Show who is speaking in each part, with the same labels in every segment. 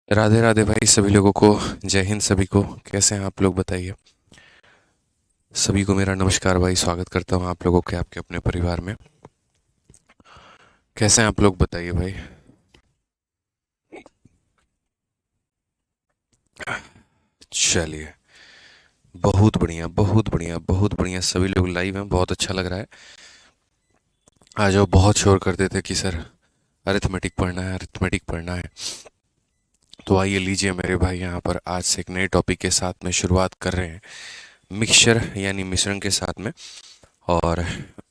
Speaker 1: राधे राधे भाई सभी लोगों को। जय हिंद सभी को। कैसे हैं आप लोग बताइए। सभी को मेरा नमस्कार भाई, स्वागत करता हूं आप लोगों के आपके अपने परिवार में। कैसे हैं आप लोग बताइए भाई। चलिए, बहुत बढ़िया बहुत बढ़िया बहुत बढ़िया, सभी लोग लाइव हैं, बहुत अच्छा लग रहा है। आज वो बहुत शोर करते थे कि सर अरिथमेटिक पढ़ना है, अरिथमेटिक पढ़ना है। तो आइए लीजिए मेरे भाई, यहाँ पर आज से एक नए टॉपिक के साथ में शुरुआत कर रहे हैं, मिक्सचर यानी मिश्रण के साथ में। और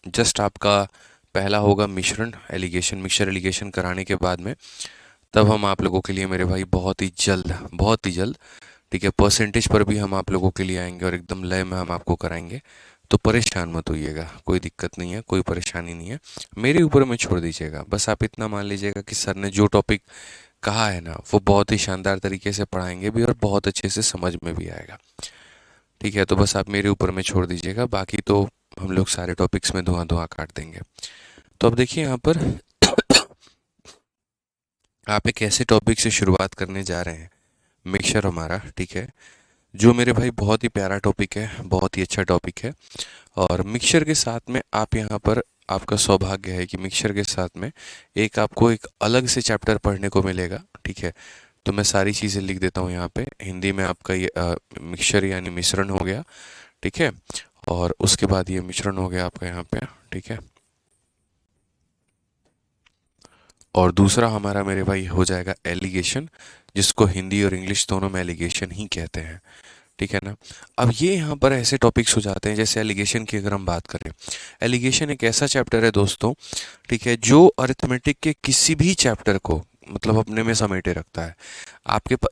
Speaker 1: जस्ट आपका पहला होगा मिश्रण एलिगेशन, मिक्सचर एलिगेशन कराने के बाद में तब हम आप लोगों के लिए मेरे भाई बहुत ही जल्द, ठीक है, परसेंटेज पर भी हम आप लोगों के लिए आएंगे और एकदम लय में हम आपको कराएंगे। तो परेशान मत होइएगा, कोई दिक्कत नहीं है, कोई परेशानी नहीं है। मेरे ऊपर में छोड़ दीजिएगा, बस आप इतना मान लीजिएगा कि सर ने जो टॉपिक कहा है ना वो बहुत ही शानदार तरीके से पढ़ाएंगे भी और बहुत अच्छे से समझ में भी आएगा। ठीक है, तो बस आप मेरे ऊपर में छोड़ दीजिएगा, बाकी तो हम लोग सारे टॉपिक्स में धुआं धुआं काट देंगे। तो अब देखिए यहाँ पर आप एक ऐसे टॉपिक से शुरुआत करने जा रहे हैं, मिक्सचर हमारा, ठीक है, जो मेरे भाई बहुत ही प्यारा टॉपिक है, बहुत ही अच्छा टॉपिक है। और मिक्सचर के साथ में आप यहाँ पर, आपका सौभाग्य है कि मिक्सचर के साथ में एक आपको एक अलग से चैप्टर पढ़ने को मिलेगा, ठीक है। तो मैं सारी चीज़ें लिख देता हूँ यहाँ पे हिंदी में। आपका ये मिक्सचर यानी मिश्रण हो गया, ठीक है। और उसके बाद ये मिश्रण हो गया आपका यहाँ पे, ठीक है। और दूसरा हमारा मेरे भाई हो जाएगा एलिगेशन, जिसको हिंदी और इंग्लिश दोनों में एलिगेशन ही कहते हैं, ठीक है ना। अब ये यहाँ पर ऐसे टॉपिक्स हो जाते हैं, जैसे एलिगेशन की अगर हम बात करें, एलिगेशन एक ऐसा चैप्टर है दोस्तों, ठीक है, जो अरिथमेटिक के किसी भी चैप्टर को मतलब अपने में समेटे रखता है।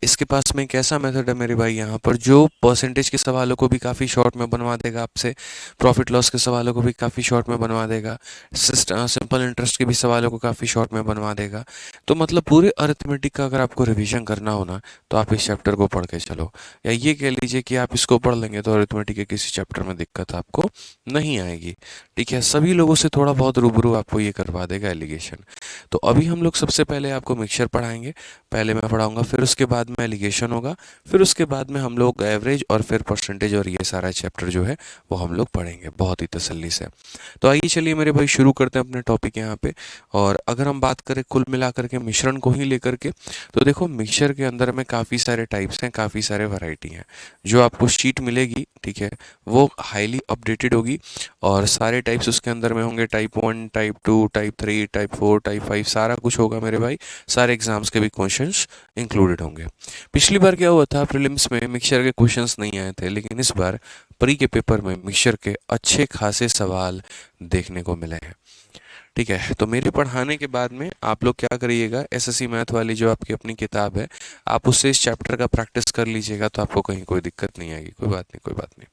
Speaker 1: इसके पास में एक ऐसा मेथड है मेरे भाई यहाँ पर, जो परसेंटेज के सवालों को भी काफ़ी शॉर्ट में बनवा देगा आपसे, प्रॉफिट लॉस के सवालों को भी काफ़ी शॉर्ट में बनवा देगा, सिंपल इंटरेस्ट के भी सवालों को काफ़ी शॉर्ट में बनवा देगा। तो मतलब पूरे अरिथमेटिक का अगर आपको रिवीजन करना हो ना, तो आप इस चैप्टर को पढ़ के चलो, या ये कह लीजिए कि आप इसको पढ़ लेंगे तो अरिथमेटिक के किसी चैप्टर में दिक्कत आपको नहीं आएगी, ठीक है। सभी लोगों से थोड़ा बहुत रूबरू आपको ये करवा देगा एलिगेशन। तो अभी हम लोग सबसे पहले आपको मिक्सचर पढ़ाएंगे, पहले मैं पढ़ाऊंगा, फिर उसके बाद में एलिगेशन होगा, फिर उसके बाद में हम लोग एवरेज और फिर परसेंटेज और ये सारा चैप्टर जो है वो हम लोग पढ़ेंगे बहुत ही तसल्ली से। तो आइए चलिए मेरे भाई शुरू करते हैं अपने टॉपिक यहाँ पे। और अगर हम बात करें कुल मिलाकर के मिश्रण को ही लेकर के, तो देखो मिक्सचर के अंदर में काफ़ी सारे टाइप्स हैं, काफ़ी सारे वैरायटी हैं। जो आपको शीट मिलेगी, ठीक है, वो हाईली अपडेटेड होगी और सारे टाइप्स उसके अंदर में होंगे, type 1, type 2, type 3, type 4, type 5, सारा कुछ होगा मेरे भाई। सारे एग्जाम्स के भी क्वेश्चंस इंक्लूडेड होंगे। पिछली बार क्या हुआ था, प्रीलिम्स में मिक्सचर के क्वेश्चंस नहीं आए थे, लेकिन इस बार प्री के पेपर में मिक्सचर के अच्छे खासे सवाल देखने को मिले हैं, ठीक है। तो मेरे पढ़ाने के बाद में आप लोग क्या करिएगा, एसएससी मैथ वाली जो आपकी अपनी किताब है, आप उससे इस चैप्टर का प्रैक्टिस कर लीजिएगा, तो आपको कहीं कोई दिक्कत नहीं आएगी। कोई बात नहीं, कोई बात नहीं,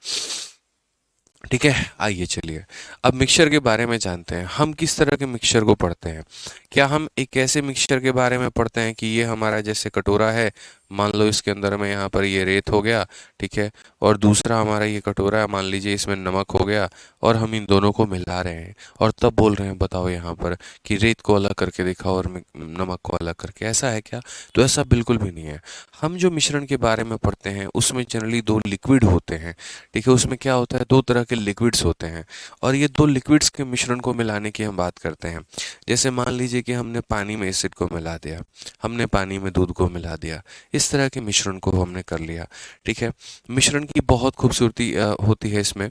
Speaker 1: ठीक है। आइए चलिए अब मिक्सचर के बारे में जानते हैं, हम किस तरह के मिक्सचर को पढ़ते हैं। क्या हम एक ऐसे मिक्सचर के बारे में पढ़ते हैं कि ये हमारा जैसे कटोरा है, मान लो इसके अंदर में यहाँ पर ये रेत हो गया, ठीक है, और दूसरा हमारा ये कटोरा है, मान लीजिए इसमें नमक हो गया, और हम इन दोनों को मिला रहे हैं और तब बोल रहे हैं बताओ यहाँ पर कि रेत को अलग करके दिखाओ और नमक को अलग करके, ऐसा है क्या? तो ऐसा बिल्कुल भी नहीं है। हम जो मिश्रण के बारे में पढ़ते हैं उसमें जनरली दो लिक्विड होते हैं, ठीक है। उसमें क्या होता है, दो तरह के लिक्विड्स होते हैं, और ये दो लिक्विड्स के मिश्रण को मिलाने की हम बात करते हैं। जैसे मान लीजिए कि हमने पानी में एसिड को मिला दिया, हमने पानी में दूध को मिला दिया, इस तरह के मिश्रण को हमने कर लिया, ठीक है। मिश्रण की बहुत खूबसूरती होती है इसमें,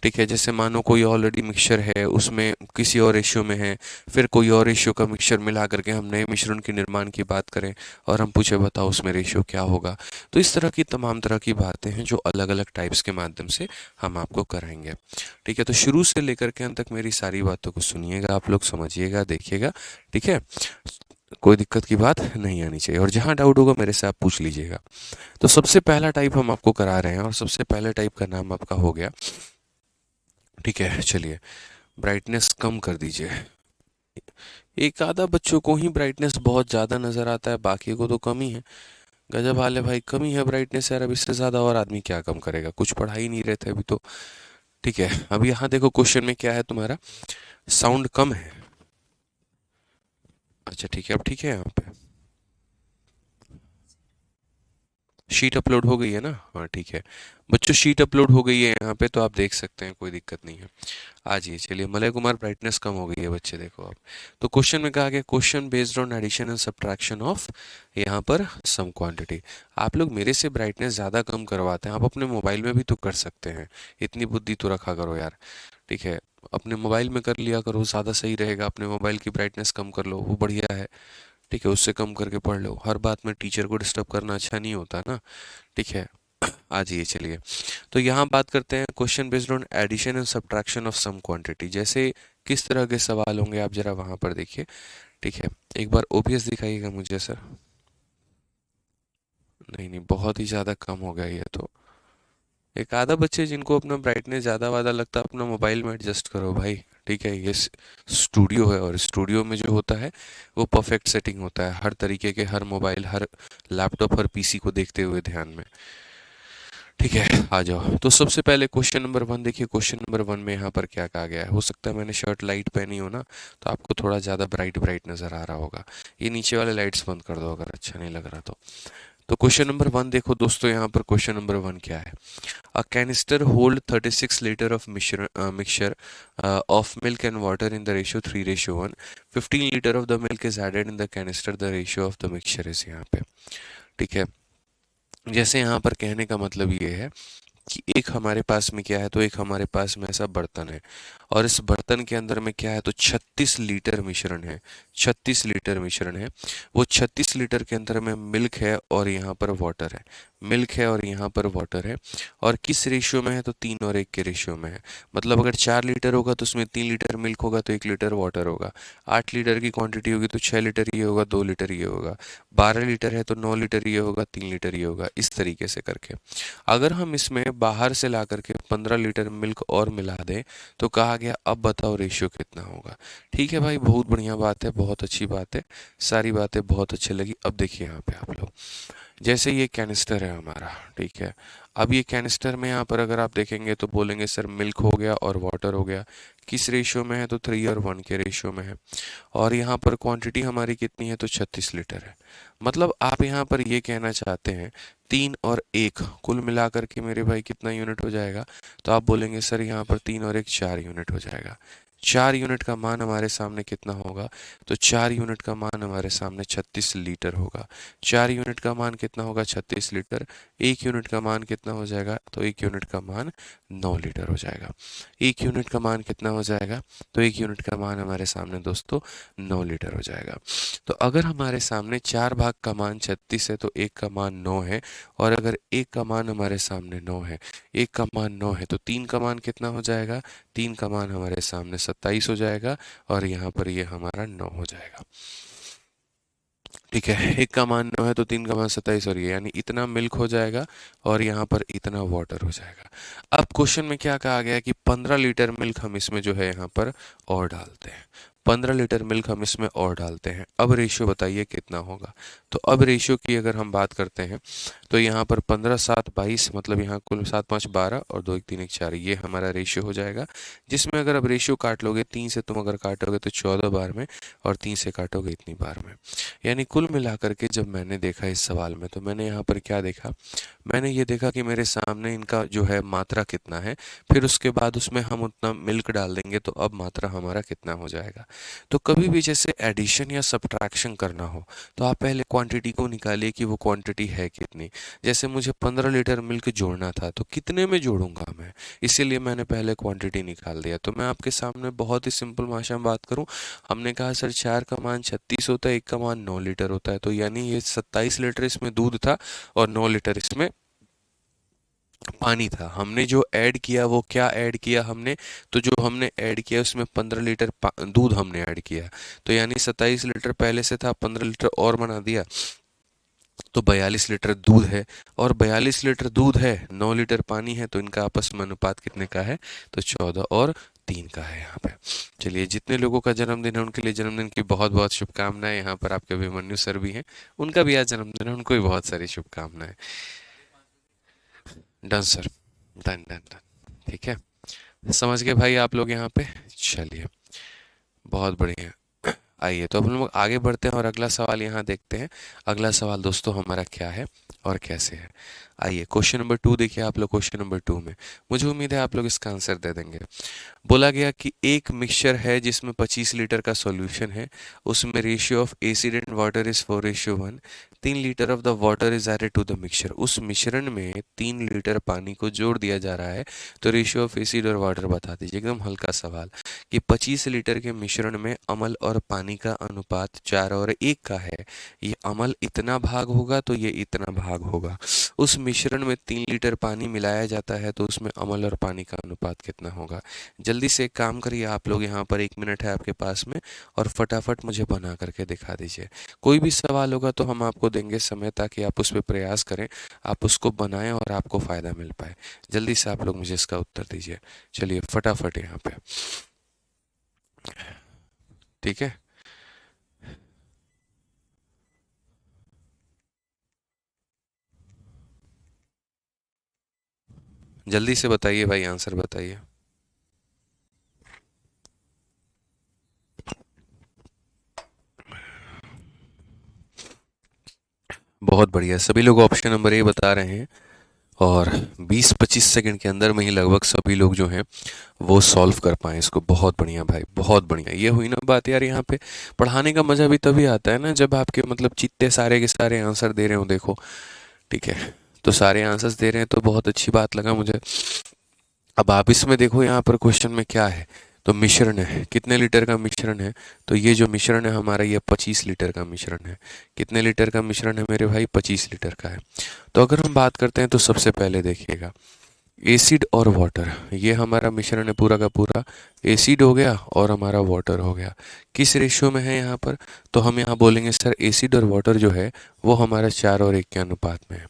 Speaker 1: ठीक है। जैसे मानो कोई ऑलरेडी मिक्सचर है, उसमें किसी और रेशियो में है, फिर कोई और रेशियो का मिक्सचर मिला करके हम नए मिश्रण के निर्माण की बात करें और हम पूछे बताओ उसमें रेशियो क्या होगा। तो इस तरह की तमाम तरह की बातें हैं जो अलग अलग टाइप्स के माध्यम से हम आपको कराएंगे, ठीक है। तो शुरू से लेकर के अंत तक मेरी सारी बातों को सुनिएगा, आप लोग समझिएगा, देखिएगा, ठीक है। कोई दिक्कत की बात नहीं आनी चाहिए, और जहाँ डाउट होगा मेरे से आप पूछ लीजिएगा। तो सबसे पहला टाइप हम आपको करा रहे हैं, और सबसे पहले टाइप का नाम आपका हो गया, ठीक है। चलिए ब्राइटनेस कम कर दीजिए। एक आधा बच्चों को ही ब्राइटनेस बहुत ज़्यादा नज़र आता है, बाकी को तो कम ही है। गजब हाल है भाई, कम ही है ब्राइटनेस यार, अब इससे ज़्यादा और आदमी क्या कम करेगा, कुछ पढ़ा ही नहीं रहे थे अभी तो, ठीक है। अब यहाँ देखो क्वेश्चन में क्या है तुम्हारा, साउंड कम है, अच्छा ठीक है, अब ठीक है यहाँ पे, शीट अपलोड हो गई है ना? हाँ ठीक है बच्चों, शीट अपलोड हो गई है यहाँ पे, तो आप देख सकते हैं, कोई दिक्कत नहीं है। आ जाइए, चलिए मलय कुमार ब्राइटनेस कम हो गई है बच्चे, देखो आप। तो क्वेश्चन में कहा गया question based on addition and subtraction of, यहाँ पर सम क्वांटिटी। आप लोग मेरे से ब्राइटनेस ज़्यादा कम करवाते हैं, आप अपने मोबाइल में भी तो कर सकते हैं, इतनी बुद्धि तो रखा करो यार। ठीक है, अपने मोबाइल में कर लिया करो, ज़्यादा सही रहेगा। अपने मोबाइल की ब्राइटनेस कम कर लो, वो बढ़िया है। ठीक है, उससे कम करके पढ़ लो, हर बात में टीचर को डिस्टर्ब करना अच्छा नहीं होता ना। ठीक है, आ जाइए चलिए। तो यहाँ बात करते हैं question based on addition and subtraction of some quantity. जैसे किस तरह के सवाल होंगे आप जरा वहाँ पर देखिए। ठीक है, एक बार ओबीएस दिखाइएगा मुझे सर। नहीं नहीं, बहुत ही ज़्यादा कम हो गया ये तो। एक आधा बच्चे जिनको अपना ब्राइटनेस ज़्यादा वादा लगता है, अपना मोबाइल में एडजस्ट करो भाई। ठीक है, ये स्टूडियो है, और स्टूडियो में जो होता है वो परफेक्ट सेटिंग होता है, हर तरीके के, हर मोबाइल, हर लैपटॉप, हर पीसी को देखते हुए ध्यान में। ठीक है, आ जाओ। तो सबसे पहले क्वेश्चन नंबर वन देखिए। क्वेश्चन नंबर वन में यहाँ पर क्या कहा गया है? हो सकता है मैंने शर्ट लाइट पहनी हो ना, तो आपको थोड़ा ज़्यादा ब्राइट ब्राइट नज़र आ रहा होगा। ये नीचे वाले लाइट्स बंद कर दो अगर अच्छा नहीं लग रहा तो। क्वेश्चन नंबर वन देखो दोस्तों, यहाँ पर क्वेश्चन नंबर वन क्या है? A canister hold 36 litre of mixture of milk and water in the ratio 3:1। 15 litre of the milk is added in the canister, the ratio of the mixture is यहाँ पे। ठीक है, जैसे यहाँ पर कहने का मतलब ये है कि एक हमारे पास में क्या है, तो एक हमारे पास में ऐसा बर्तन है, और इस बर्तन के अंदर में क्या है, तो 36 लीटर मिश्रण है। 36 लीटर मिश्रण है। वो 36 लीटर के अंदर में मिल्क है और यहाँ पर वाटर है। मिल्क है और यहाँ पर वाटर है, और किस रेशियो में है, तो 3 और 1 के रेशियो में है। मतलब अगर 4 लीटर होगा तो उसमें 3 लीटर मिल्क होगा तो 1 लीटर वाटर होगा। 8 लीटर की क्वांटिटी होगी तो 6 लीटर ये होगा, 2 लीटर ये होगा। 12 लीटर है तो 9 लीटर ये होगा, 3 लीटर ये होगा, इस तरीके से करके। अगर हम इसमें बाहर से ला करके 15 लीटर मिल्क और मिला दें, तो कहा गया अब बताओ रेशियो कितना होगा। ठीक है भाई, बहुत बढ़िया बात है, बहुत अच्छी बात है, सारी बातें बहुत अच्छी लगी। अब देखिए यहाँ पे आप लोग, जैसे ये कैनिस्टर है हमारा। ठीक है, अब ये कैनिस्टर में यहाँ पर अगर आप देखेंगे तो बोलेंगे सर मिल्क हो गया और वाटर हो गया, किस रेशियो में है, तो 3 और 1 के रेशियो में है। और यहाँ पर क्वांटिटी हमारी कितनी है, तो 36 लीटर है। मतलब आप यहाँ पर ये कहना चाहते हैं 3 और 1 कुल मिलाकर के मेरे भाई कितना यूनिट हो जाएगा, तो आप बोलेंगे सर यहाँ पर 3 और 1 4 यूनिट हो जाएगा। 4 यूनिट का मान हमारे सामने कितना होगा, तो 4 यूनिट का मान हमारे सामने 36 लीटर होगा। 4 यूनिट का मान कितना होगा, 36 लीटर। 1 यूनिट का मान कितना हो जाएगा, तो 1 यूनिट का मान 9 लीटर हो जाएगा। 1 यूनिट का मान कितना हो जाएगा, तो 1 यूनिट का मान हमारे सामने दोस्तों 9 लीटर हो जाएगा। तो अगर हमारे सामने 4 भाग का मान 36 है तो 1 का मान 9 है, और अगर 1 का मान हमारे सामने 9 है, 1 का मान 9 है, तो 3 का मान कितना हो जाएगा, 3 का मान हमारे सामने 27 हो जाएगा, और यहाँ पर ये हमारा 9 हो जाएगा। ठीक है, 1 का मान 9 है तो 3 का मान 27, और ये यानी इतना मिल्क हो जाएगा, और यहाँ पर इतना वाटर हो जाएगा। अब क्वेश्चन में क्या कहा गया है कि 15 लीटर मिल्क हम इसमें जो है यहाँ पर और डालते हैं। 15 लीटर मिल्क हम इसमें और डालते हैं। अब रेशियो बताइए कितना होगा। तो अब रेशियो की अगर हम बात करते हैं, तो यहाँ पर 15 7 22, मतलब यहाँ कुल 7 5 12 और 2 1 3 1 4, ये हमारा रेशियो हो जाएगा। जिसमें अगर अब रेशियो काट लोगे, 3 से तुम अगर काटोगे तो 14 बार में, और 3 से काटोगे इतनी बार में। यानी कुल मिलाकर के जब मैंने देखा इस सवाल में, तो मैंने यहाँ पर क्या देखा, मैंने ये देखा कि मेरे सामने इनका जो है मात्रा कितना है, फिर उसके बाद उसमें हम उतना मिल्क डाल देंगे, तो अब मात्रा हमारा कितना हो जाएगा। तो कभी भी जैसे एडिशन या सब्ट्रैक्शन करना हो, तो आप पहले क्वांटिटी को निकालिए कि वो क्वांटिटी है कितनी। जैसे मुझे 15 लीटर मिल्क जोड़ना था, तो कितने में जोड़ूंगा मैं, इसीलिए मैंने पहले क्वांटिटी निकाल दिया। तो मैं आपके सामने बहुत ही सिंपल भाषा में बात करूं, हमने कहा सर 4 का मान 36 होता है, 1 का मान 9 लीटर होता है, तो यानी ये 27 लीटर इसमें दूध था और 9 लीटर इसमें पानी था। हमने जो ऐड किया वो क्या ऐड किया हमने, तो जो हमने ऐड किया उसमें 15 लीटर दूध हमने ऐड किया। तो यानी 27 लीटर पहले से था, 15 लीटर और बना दिया, तो 42 लीटर दूध है। और 42 लीटर दूध है, 9 लीटर पानी है, तो इनका आपस में अनुपात कितने का है, तो 14 और 3 का है यहाँ पे। चलिए, जितने लोगों का जन्मदिन है उनके लिए जन्मदिन की बहुत बहुत शुभकामनाएं। यहाँ पर आपके अभिमन्यु सर भी हैं, उनका भी आज जन्मदिन है, उनको भी बहुत सारी शुभकामनाएं। Done sir, done done done, ठीक है, समझ गए भाई आप लोग यहाँ पे। चलिए, बहुत बढ़िया। आइए तो अब हम लोग आगे बढ़ते हैं और अगला सवाल यहाँ देखते हैं। अगला सवाल दोस्तों हमारा क्या है, और कैसे है। आइए क्वेश्चन नंबर 2 देखिए आप लोग। क्वेश्चन नंबर 2 में मुझे उम्मीद है आप लोग इसका आंसर दे देंगे। बोला गया कि एक मिक्सचर है जिसमें 25 लीटर का सॉल्यूशन है, उसमें ratio of acid and water is 4:1। 3 litre of the water is added to the mixture. उस मिश्रण में 3 लीटर पानी को जोड़ दिया जा रहा है, तो रेशियो ऑफ एसिड और वाटर बता दीजिए। एकदम हल्का सवाल कि 25 लीटर के मिश्रण में अम्ल और पानी का अनुपात 4:1 का है। ये अम्ल इतना भाग होगा तो ये इतना भाग होगा। उस मिश्रण में 3 लीटर पानी मिलाया जाता है, तो उसमें अम्ल और पानी का अनुपात कितना होगा। जल्दी से एक काम करिए आप लोग, यहाँ पर 1 मिनट है आपके पास में, और फटाफट मुझे बना करके दिखा दीजिए। कोई भी सवाल होगा तो हम आपको देंगे समय, ताकि आप उस पर प्रयास करें, आप उसको बनाएं और आपको फ़ायदा मिल पाए। जल्दी से आप लोग मुझे इसका उत्तर दीजिए। चलिए फटाफट यहाँ पे, ठीक है। जल्दी से बताइए भाई, आंसर बताइए। बहुत बढ़िया, सभी लोग ऑप्शन नंबर ए बता रहे हैं, और 20-25 सेकंड के अंदर में ही लगभग सभी लोग जो हैं वो सॉल्व कर पाए इसको। बहुत बढ़िया भाई, बहुत बढ़िया। ये हुई ना बात यार, यहाँ पे पढ़ाने का मजा भी तभी आता है ना, जब आपके मतलब चित्ते सारे के सारे आंसर दे रहे हो। देखो ठीक है, तो सारे आंसर्स दे रहे हैं तो बहुत अच्छी बात लगा मुझे। अब आप इसमें देखो यहाँ पर क्वेश्चन में क्या है, तो मिश्रण है, कितने लीटर का मिश्रण है। तो ये जो मिश्रण है हमारा, ये 25 लीटर का मिश्रण है। कितने लीटर का मिश्रण है मेरे भाई, 25 लीटर का है। तो अगर हम बात करते हैं तो सबसे पहले देखिएगा, एसिड और वाटर, ये हमारा मिश्रण है पूरा का पूरा। एसिड हो गया और हमारा वाटर हो गया। किस रेशियो में है यहाँ पर, तो हम यहाँ बोलेंगे सर एसिड और वाटर जो है वो हमारा 4:1 के अनुपात में है।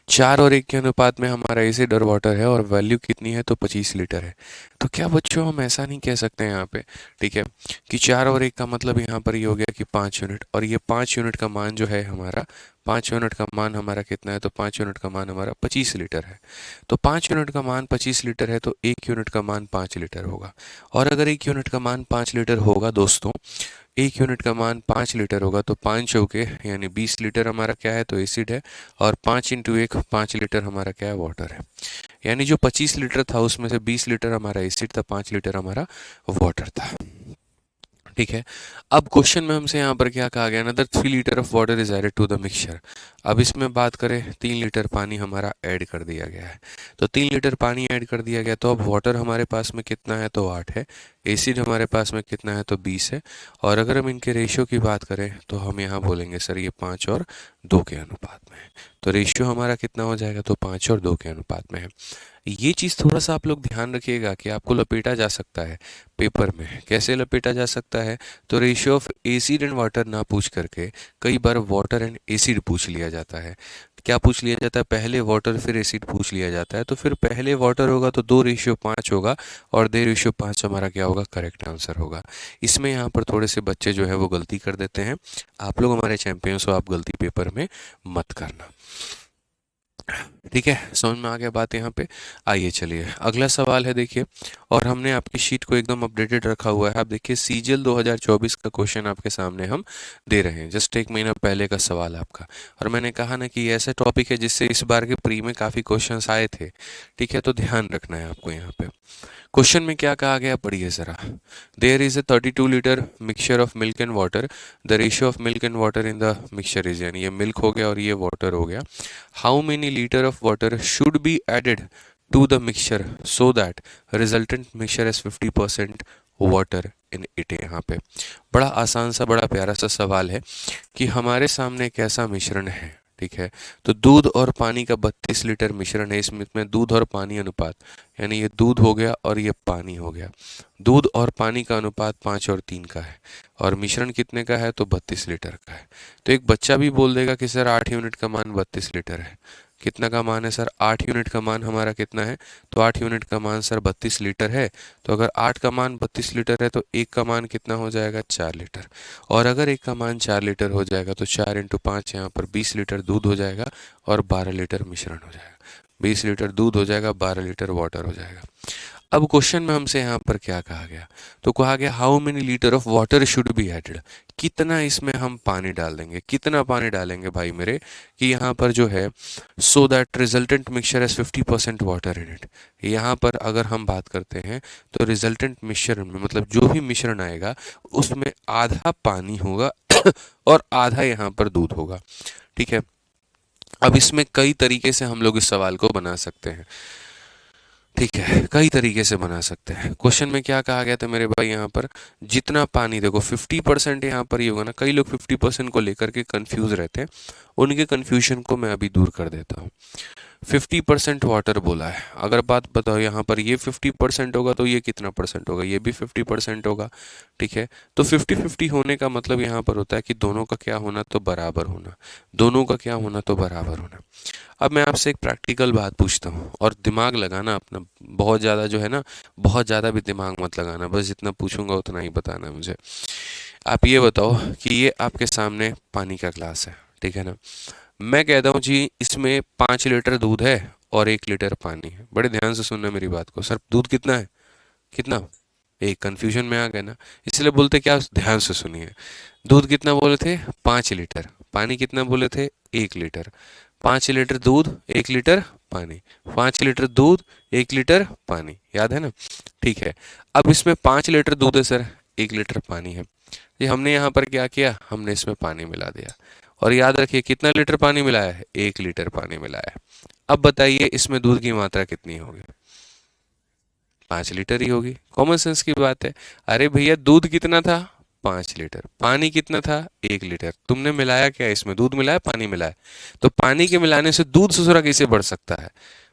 Speaker 1: 4:1 के अनुपात में हमारा एसिड और वाटर है, और वैल्यू कितनी है, तो 25 लीटर है। तो क्या बच्चों हम ऐसा नहीं कह सकते हैं यहाँ पे, ठीक है, कि 4:1 का मतलब यहाँ पर ये हो गया कि 5 यूनिट, और ये 5 यूनिट का मान जो है हमारा, 5 यूनिट का मान हमारा कितना है, तो 5 यूनिट का मान हमारा 25 लीटर है। तो 5 यूनिट का मान 25 लीटर है, तो 1 यूनिट का मान 5 लीटर होगा। और अगर 1 यूनिट का मान 5 लीटर होगा दोस्तों, 1 यूनिट का मान 5 लीटर होगा, तो 5 चौके यानी 20 लीटर हमारा क्या है, तो एसिड है। और 5 × 1 5 लीटर हमारा क्या है, वाटर है। यानी जो 25 लीटर था उसमें से 20 लीटर हमारा एसिड था, 5 लीटर हमारा वाटर था। ठीक है। अब क्वेश्चन में हमसे यहाँ पर क्या कहा गया, another 3 litre of water is added to the mixture. अब इसमें बात करें, 3 लीटर पानी हमारा ऐड कर दिया गया है। तो 3 लीटर पानी ऐड कर दिया गया, तो अब वाटर हमारे पास में कितना है, तो 8 है। एसिड हमारे पास में कितना है, तो 20 है। और अगर हम इनके रेशियो की बात करें तो हम यहाँ बोलेंगे सर ये 5:2 के अनुपात में है। तो रेशियो हमारा कितना हो जाएगा, तो 5:2 के अनुपात में है। ये चीज़ थोड़ा सा आप लोग ध्यान रखिएगा कि आपको लपेटा जा सकता है पेपर में। कैसे लपेटा जा सकता है, तो ratio of acid and water ना पूछ करके कई बार वाटर एंड एसिड पूछ लिया जाता है। क्या पूछ लिया जाता है, पहले वाटर फिर एसिड पूछ लिया जाता है। तो फिर पहले वाटर होगा तो 2:5 होगा, और 2:5 हमारा क्या होगा, करेक्ट आंसर होगा। इसमें यहाँ पर थोड़े से बच्चे जो है वो गलती कर देते हैं। आप लोग हमारे चैंपियंस हो, आप गलती पेपर में मत करना। ठीक है, समझ में आ गया बात यहाँ पे। आइए चलिए अगला सवाल है, देखिए। और हमने आपकी शीट को एकदम अपडेटेड रखा हुआ है। आप देखिए सीजीएल 2024 का क्वेश्चन आपके सामने हम दे रहे हैं, जस्ट 1 महीना पहले का सवाल आपका। और मैंने कहा ना कि ये ऐसा टॉपिक है जिससे इस बार के प्री में काफ़ी क्वेश्चंस आए थे। ठीक है, तो ध्यान रखना है आपको यहाँ पे। क्वेश्चन में क्या कहा गया, पढ़िए ज़रा। There is a 32 litre mixture of milk and water. The ratio of milk and water in the mixture is, यानी ये मिल्क हो गया और ये वाटर हो गया। How many litre of water should be added to the mixture so that resultant mixture is 50% water in it. यहाँ पे बड़ा आसान सा, बड़ा प्यारा सा सवाल है कि हमारे सामने एक ऐसा मिश्रण है, ठीक है। तो दूध और पानी का 32 लीटर मिश्रण है। इसमें दूध और पानी अनुपात, यानी ये दूध हो गया और ये पानी हो गया। दूध और पानी का अनुपात 5:3 का है, और मिश्रण कितने का है, तो 32 लीटर का है। तो एक बच्चा भी बोल देगा कि सर 8 यूनिट का मान 32 लीटर है। कितना का मान है सर, 8 यूनिट का मान हमारा कितना है, तो 8 यूनिट का मान सर 32 लीटर है। तो अगर 8 का मान 32 लीटर है तो एक का मान कितना हो जाएगा, 4 लीटर। और अगर एक का मान 4 लीटर हो जाएगा तो 4 × 5 यहाँ पर 20 लीटर दूध हो जाएगा, और 12 लीटर मिश्रण हो जाएगा। 20 लीटर दूध हो जाएगा, 12 लीटर वाटर हो जाएगा। अब क्वेश्चन में हमसे यहाँ पर क्या कहा गया, तो कहा गया how many litre of water should be added, कितना इसमें हम पानी डाल देंगे, कितना पानी डालेंगे भाई मेरे, कि यहाँ पर जो है so that resultant mixture as 50% water in it. यहाँ पर अगर हम बात करते हैं तो रिजल्टेंट मिक्सचर में मतलब जो भी मिश्रण आएगा उसमें आधा पानी होगा और आधा यहाँ पर दूध होगा। ठीक है, अब इसमें कई तरीके से हम लोग इस सवाल को बना सकते हैं। ठीक है, कई तरीके से बना सकते हैं। क्वेश्चन में क्या कहा गया था मेरे भाई, यहाँ पर जितना पानी, देखो 50% यहाँ पर ये होगा ना, कई लोग 50% को लेकर के कंफ्यूज रहते हैं, उनके कंफ्यूजन को मैं अभी दूर कर देता हूँ। 50% वाटर बोला है, अगर बात बताओ यहाँ पर ये 50% होगा तो ये कितना परसेंट होगा, ये भी 50% होगा। ठीक है, तो 50-50 होने का मतलब यहाँ पर होता है कि दोनों का क्या होना, तो बराबर होना, दोनों का क्या होना, तो बराबर होना। अब मैं आपसे एक प्रैक्टिकल बात पूछता हूँ और दिमाग लगाना अपना, बहुत ज़्यादा जो है ना, बहुत ज़्यादा भी दिमाग मत लगाना, बस जितना पूछूंगा उतना ही बताना है मुझे। आप ये बताओ कि ये आपके सामने पानी का ग्लास है, ठीक है ना, मैं कहता हूँ जी इसमें 5 लीटर दूध है और 1 लीटर पानी है। बड़े ध्यान से सुनना मेरी बात को, सर दूध कितना है, कितना, एक कंफ्यूजन में आ गए ना, इसलिए बोलते क्या, ध्यान से सुनिए। दूध कितना बोले थे, 5 लीटर, पानी कितना बोले थे, 1 लीटर। 5 लीटर दूध, 1 लीटर पानी, 5 लीटर दूध, 1 लीटर पानी, याद है ना। ठीक है, अब इसमें 5 लीटर दूध है सर, 1 लीटर पानी है, ये हमने यहाँ पर क्या किया, हमने इसमें पानी मिला दिया, और याद रखिए कितना लीटर पानी मिलाया है, 1 लीटर पानी मिलाया है। अब बताइए इसमें दूध की मात्रा कितनी होगी, 5 लीटर ही होगी, कॉमन सेंस की बात है। अरे भैया दूध कितना था, 5 लीटर, पानी कितना था, 1 लीटर, तुमने मिलाया क्या, इसमें दूध मिलाया पानी मिलाया, तो पानी के मिलाने से दूध ससुरा कैसे बढ़ सकता है,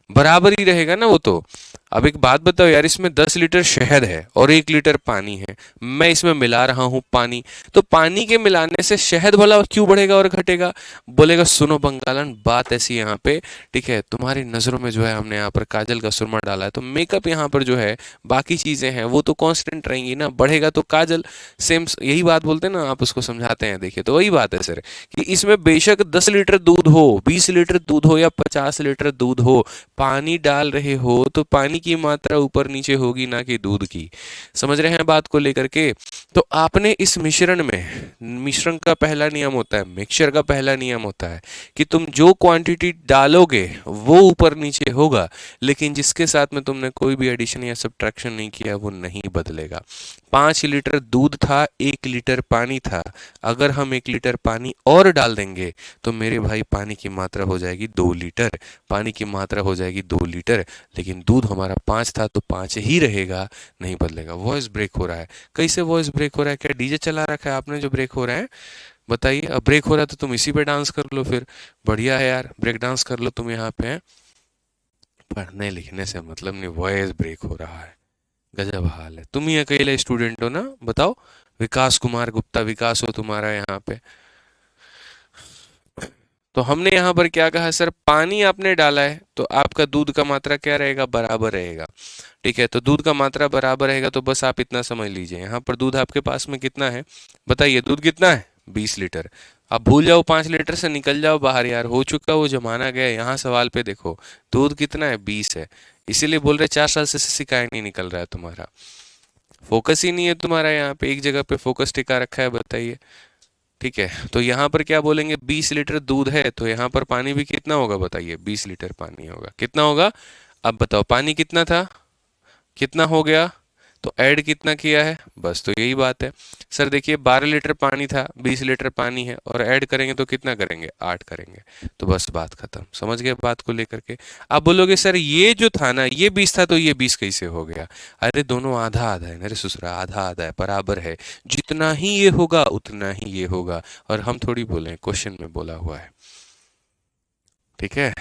Speaker 1: बराबर ही रहेगा ना वो तो। अब एक बात बताओ यार, इसमें 10 लीटर शहद है और 1 लीटर पानी है, मैं इसमें मिला रहा हूं पानी, तो पानी के मिलाने से शहद भला क्यों बढ़ेगा और घटेगा। बोलेगा सुनो बंगालन, बात ऐसी यहाँ पे, ठीक है, तुम्हारी नजरों में जो है हमने यहाँ पर काजल का सुरमा डाला है, तो मेकअप यहाँ पर जो है बाकी चीजें हैं वो तो कांस्टेंट रहेंगी ना, बढ़ेगा तो काजल, सेम यही बात बोलते हैं ना, आप उसको समझाते हैं, देखिए तो वही बात है सर, कि इसमें बेशक 10 लीटर दूध हो, 20 लीटर दूध हो या 50 लीटर दूध हो, पानी डाल रहे हो तो पानी की मात्रा ऊपर नीचे होगी ना कि दूध की। समझ रहे हैं बात को लेकर के। तो आपने इस मिश्रण में, मिश्रण का पहला नियम होता है, मिक्सचर का पहला नियम होता है कि तुम जो क्वांटिटी डालोगे वो ऊपर नीचे होगा, लेकिन जिसके साथ में तुमने कोई भी एडिशन या सब्ट्रैक्शन नहीं किया वो नहीं बदलेगा। 5 लीटर दूध था, 1 लीटर पानी था, अगर हम 1 लीटर पानी और डाल देंगे तो मेरे भाई पानी की मात्रा हो जाएगी 2 लीटर, पानी की मात्रा हो जाएगी 2 लीटर, लेकिन दूध हमारा 5 था तो 5 ही रहेगा, नहीं बदलेगा। वॉइस ब्रेक हो रहा है, कैसे वॉइस ब्रेक हो रहा है, क्या डीजे चला रखा है आपने जो ब्रेक हो रहा है, बताइए। अब ब्रेक हो रहा है तो तुम इसी पे डांस कर लो फिर, बढ़िया है यार, ब्रेक डांस कर लो तुम यहाँ पे। पढ़ने लिखने से मतलब नहीं, वॉइस ब्रेक हो रहा है, गजब हाल है। तुम ही अकेले स्टूडेंट हो ना, बताओ, विकास कुमार गुप्ता विकास हो तुम्हारा यहाँ पे। तो हमने यहाँ पर क्या कहा सर, पानी आपने डाला है तो आपका दूध का मात्रा क्या रहेगा, बराबर रहेगा। ठीक है, तो दूध का मात्रा बराबर रहेगा, तो बस आप इतना समझ लीजिए, यहाँ पर दूध आपके पास में कितना है, बताइए दूध कितना है, 20 लीटर। आप भूल जाओ 5 लीटर से, निकल जाओ बाहर यार, हो चुका वो जमाना गया, यहाँ सवाल पे देखो दूध कितना है, 20 है, इसीलिए बोल रहे 4 साल से सिकाई नहीं निकल रहा है तुम्हारा, फोकस ही नहीं है तुम्हारा यहाँ पे, एक जगह पे फोकस टिका रखा है, बताइए। ठीक है, तो यहाँ पर क्या बोलेंगे, 20 लीटर दूध है तो यहाँ पर पानी भी कितना होगा, बताइए 20 लीटर पानी होगा, कितना होगा। अब बताओ पानी कितना था, कितना हो गया, तो ऐड कितना किया है, बस तो यही बात है। सर देखिए 12 लीटर पानी था, 20 लीटर पानी है, और ऐड करेंगे तो कितना करेंगे, 8 करेंगे, तो बस बात खत्म, समझ गए बात को लेकर के। आप बोलोगे सर ये जो था ना ये 20 था तो ये 20 कैसे हो गया, अरे दोनों आधा आधा है, अरे ससुरा आधा आधा है, बराबर है, जितना ही ये होगा उतना ही ये होगा, और हम थोड़ी बोले, क्वेश्चन में बोला हुआ है। ठीक है,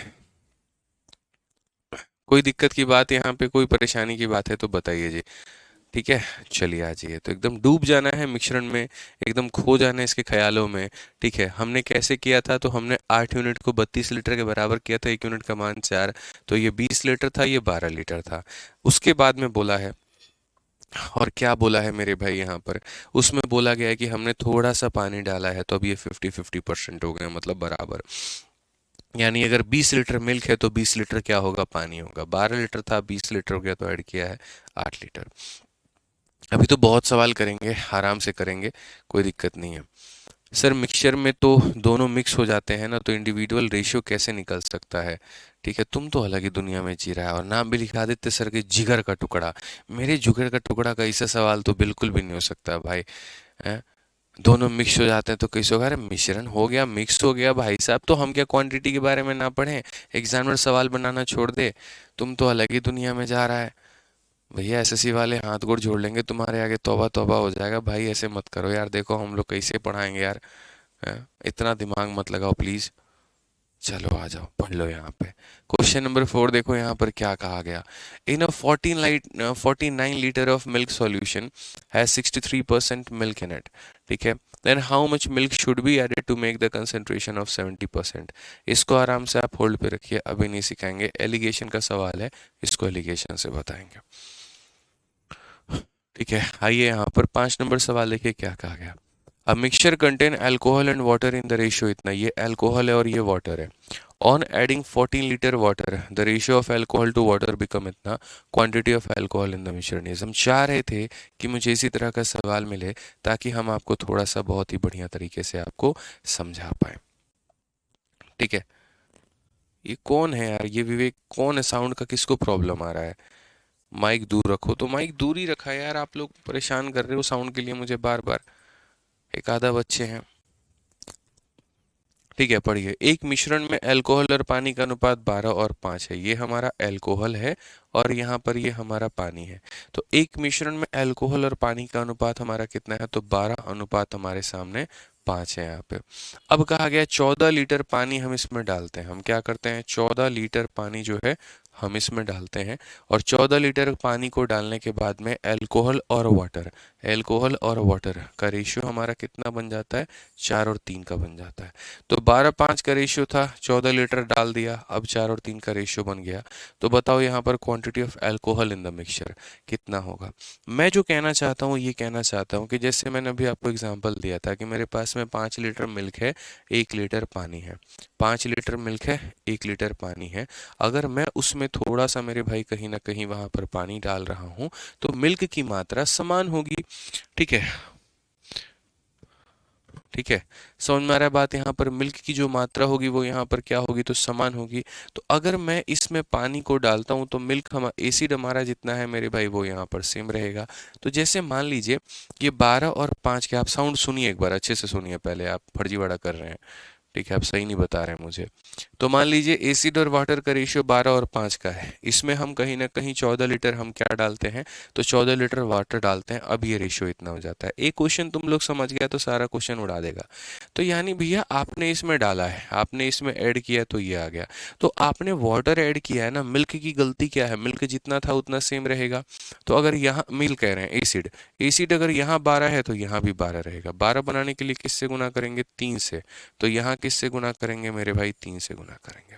Speaker 1: कोई दिक्कत की बात यहाँ पे, कोई परेशानी की बात है तो बताइए जी। ठीक है, चलिए आ जाइए, तो एकदम डूब जाना है मिश्रण में, एकदम खो जाना है इसके ख्यालों में। ठीक है, हमने कैसे किया था, तो हमने 8 यूनिट को 32 लीटर के बराबर किया था, 1 यूनिट का मान 4, तो ये 20 लीटर था, ये 12 लीटर था। उसके बाद में बोला है, और क्या बोला है मेरे भाई यहाँ पर, उसमें बोला गया है कि हमने थोड़ा सा पानी डाला है तो अब ये 50-50% हो गया, मतलब बराबर। यानी अगर 20 लीटर मिल्क है तो 20 लीटर क्या होगा, पानी होगा। 12 लीटर था, 20 लीटर हो गया तो ऐड किया है 8 लीटर। अभी तो बहुत सवाल करेंगे, आराम से करेंगे, कोई दिक्कत नहीं है। सर मिक्सचर में तो दोनों मिक्स हो जाते हैं ना, तो इंडिविजुअल रेशियो कैसे निकल सकता है? ठीक है, तुम तो अलग ही दुनिया में जी रहा है, और नाम भी लिखा देते सर के जिगर का टुकड़ा। मेरे जिगर का टुकड़ा का ऐसा सवाल तो बिल्कुल भी नहीं हो सकता भाई। हैं? दोनों मिक्स हो जाते हैं तो कैसे होगा? अरे मिश्रण हो गया, मिक्स हो गया भाई साहब, तो हम क्या क्वांटिटी के बारे में ना पढ़ें? एग्जामिनर सवाल बनाना छोड़ दे। तुम तो अलग ही दुनिया में जा रहा है भैया। एसएससी वाले हाथ गोड़ जोड़ लेंगे तुम्हारे आगे, तौबा तौबा हो जाएगा भाई। ऐसे मत करो यार, देखो हम लोग कैसे पढ़ाएंगे यार। हैं? इतना दिमाग मत लगाओ प्लीज। चलो आ जाओ पढ़ लो यहाँ पे। क्वेश्चन नंबर 4 देखो यहाँ पर क्या कहा गया। In a 49 litre of milk solution has 63% milk in it. ठीक है, then how much milk should be added to make the concentration of 70%। इसको आराम से आप होल्ड पे रखिए, अभी नहीं सिखाएंगे, एलिगेशन का सवाल है, इसको एलिगेशन से बताएंगे। ठीक है, आइए यहाँ पर 5 नंबर सवाल देखिए क्या कहा गया। A mixture contain alcohol and water in the ratio, इतना ये अल्कोहल है और ये वाटर है। On adding 14 litre water the ratio of alcohol to water become इतना, quantity of alcohol in the mixture is. हम चाह रहे थे कि मुझे इसी तरह का सवाल मिले ताकि हम आपको थोड़ा सा बहुत ही बढ़िया तरीके से आपको समझा पाए। ठीक है, ये कौन है यार, ये विवेक कौन है? साउंड का किसको प्रॉब्लम आ रहा है? माइक दूर रखो, तो माइक दूर ही रखा है यार, आप लोग परेशान कर रहे हो साउंड के लिए मुझे बार बार। एक आधा बच्चे हैं। ठीक है, पढ़िए। एक मिश्रण में अल्कोहल और पानी का अनुपात 12 और 5 है। ये हमारा अल्कोहल है और यहाँ पर ये हमारा पानी है। तो एक मिश्रण में अल्कोहल और पानी का अनुपात हमारा कितना है? तो 12 अनुपात हमारे सामने 5 है यहाँ पे। अब कहा गया 14 लीटर पानी हम इसमें डालते हैं। हम क्या करते हैं? 14 लीटर पानी जो है हम इसमें डालते हैं, और 14 लीटर पानी को डालने के बाद में अल्कोहल और वाटर का रेशियो हमारा कितना बन जाता है? 4 और 3 का बन जाता है। तो 12-5 का रेशियो था, 14 लीटर डाल दिया, अब 4 और 3 का रेशियो बन गया। तो बताओ यहाँ पर quantity of alcohol in the mixture कितना होगा? मैं जो कहना चाहता हूँ ये कहना चाहता हूँ कि जैसे मैंने अभी आपको एग्जांपल दिया था कि मेरे पास में 5 लीटर मिल्क है, 1 लीटर पानी है। 5 लीटर मिल्क है, 1 लीटर पानी है। अगर मैं उसमें थोड़ा सा मेरे भाई कहीं ना कहीं वहां पर पानी डाल रहा हूँ तो मिल्क की मात्रा समान होगी। ठीक है, ठीक है, समझ में आ रहा है बात? यहाँ पर मिल्क की जो मात्रा होगी वो यहाँ पर क्या होगी? तो समान होगी। तो अगर मैं इसमें पानी को डालता हूँ तो मिल्क हम एसिड हमारा जितना है मेरे भाई वो यहाँ पर सेम रहेगा। तो जैसे मान लीजिए ये 12 और 5 के, आप साउंड सुनिए एक बार अच्छे से सुनिए, पहले आप फर्जीवाड़ा कर रहे हैं। ठीक है, आप सही नहीं बता रहे हैं मुझे। तो मान लीजिए एसिड और वाटर का रेशियो 12 और 5 का है, इसमें हम कहीं ना कहीं 14 लीटर हम क्या डालते हैं? तो 14 लीटर वाटर डालते हैं, अब ये रेशियो इतना हो जाता है। एक क्वेश्चन तुम लोग समझ गया तो सारा क्वेश्चन उड़ा देगा। तो यानी भैया आपने इसमें डाला है, आपने इसमें ऐड किया तो ये आ गया। तो आपने वाटर ऐड किया है ना, मिल्क की गलती क्या है? मिल्क जितना था उतना सेम रहेगा। तो अगर यहाँ मिल्क कह रहे हैं एसिड, एसिड अगर यहाँ 12 है तो यहाँ भी 12 रहेगा। 12 बनाने के लिए किससे गुना करेंगे? 3 से। तो यहाँ किससे गुना करेंगे मेरे भाई? 3 से गुना करेंगे।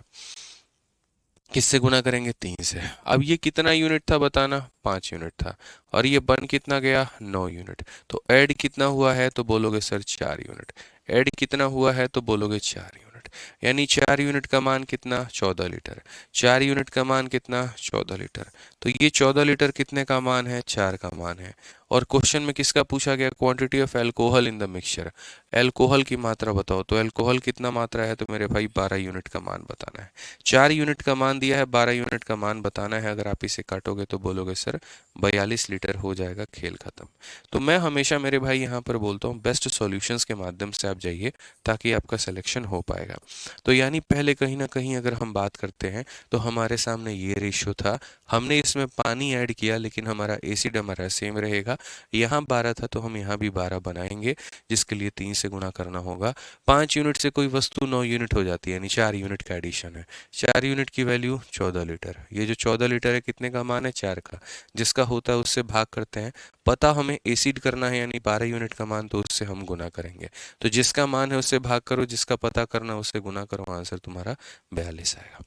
Speaker 1: किससे गुना करेंगे? 3 से। अब ये कितना यूनिट था बताना? 5 यूनिट था। और ये बन कितना गया? 9 यूनिट। तो ऐड कितना हुआ है? तो बोलोगे सर 4 यूनिट। ऐड कितना हुआ है? तो बोलोगे 4 यूनिट। यानी 4 यूनिट का मान कितना? 14 लीटर। 4 यूनिट का मान कितना? 14 लीटर। तो ये 14 लीटर कितने का मान है? 4 का मान है। और क्वेश्चन में किसका पूछा गया? Quantity of alcohol in the mixture. Alcohol की मात्रा बताओ। तो अल्कोहल कितना मात्रा है? तो मेरे भाई 12 यूनिट का मान बताना है। 4 यूनिट का मान दिया है, 12 यूनिट का मान बताना है। अगर आप इसे काटोगे तो बोलोगे सर 42 लीटर, हो जाएगा, खेल खत्म। तो मैं हमेशा मेरे भाई यहाँ पर बोलता हूँ बेस्ट सॉल्यूशंस के माध्यम से आप जाइए ताकि आपका सिलेक्शन हो पाएगा। तो यानी पहले कहीं ना कहीं अगर हम बात करते हैं तो हमारे सामने ये रेशियो था, हमने इसमें पानी ऐड किया लेकिन हमारा एसिड हमारा सेम रहेगा। यहाँ 12 था तो हम यहाँ भी 12 बनाएंगे, जिसके लिए 3 से गुना करना होगा। 5 यूनिट से कोई वस्तु 9 यूनिट हो जाती है, यानी 4 यूनिट का एडिशन है। 4 यूनिट की वैल्यू 14 लीटर। ये जो 14 लीटर है कितने का मान है? 4 का। जिसका होता है उससे भाग करते हैं। पता हमें एसिड करना है यानी 12 यूनिट का मान, तो उससे हम गुना करेंगे। तो जिसका मान है उससे भाग करो, जिसका पता करना है उससे गुना करो, आंसर तुम्हारा 42 आएगा।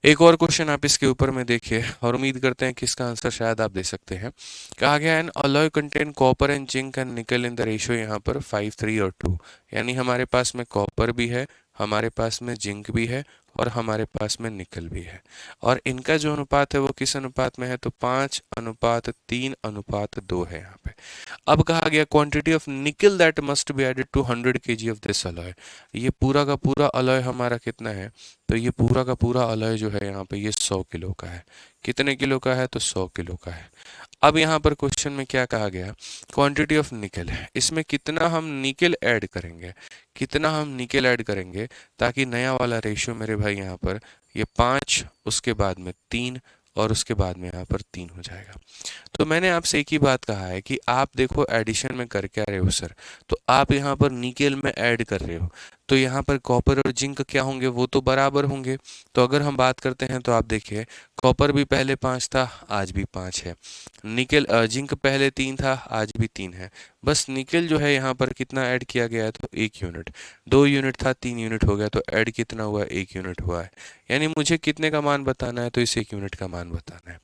Speaker 1: एक और क्वेश्चन आप इसके ऊपर में देखिए और उम्मीद करते हैं कि इसका आंसर शायद आप दे सकते हैं। कहा गया N alloy contain copper and zinc and निकल इन द रेशियो, यहाँ पर 5 3 और 2। यानी हमारे पास में कॉपर भी है, हमारे पास में जिंक भी है और हमारे पास में निकल भी है, और इनका जो अनुपात है वो किस अनुपात में है, तो 5:3:2 है यहाँ पे। अब कहा गया quantity of nickel that must be added to 100 kg of this alloy. ये पूरा का पूरा अलॉय हमारा कितना है, तो ये पूरा का पूरा अलॉय जो है यहाँ पे ये 100 किलो का है। कितने किलो का है, तो 100 किलो का है। अब यहाँ पर क्वेश्चन में क्या कहा गया, क्वांटिटी ऑफ निकल है, इसमें कितना हम निकल ऐड करेंगे, कितना हम निकल ऐड करेंगे, ताकि नया वाला रेशियो मेरे भाई यहाँ पर ये 5, उसके बाद में 3 और उसके बाद में यहाँ पर 3 हो जाएगा। तो मैंने आपसे एक ही बात कहा है कि आप देखो एडिशन में कर क्या रहे हो सर, तो आप यहाँ पर निकेल में ऐड कर रहे हो, तो यहाँ पर कॉपर और जिंक क्या होंगे, वो तो बराबर होंगे। तो अगर हम बात करते हैं तो आप देखिए कॉपर भी पहले 5 था, आज भी 5 है। निकेल जिंक पहले 3 था, आज भी 3 है। बस निकेल जो है यहाँ पर कितना ऐड किया गया है, तो 1 यूनिट। 2 यूनिट था, 3 यूनिट हो गया, तो ऐड कितना हुआ, 1 यूनिट हुआ है। यानी मुझे कितने का मान बताना है, तो इस 1 यूनिट का मान बताना है।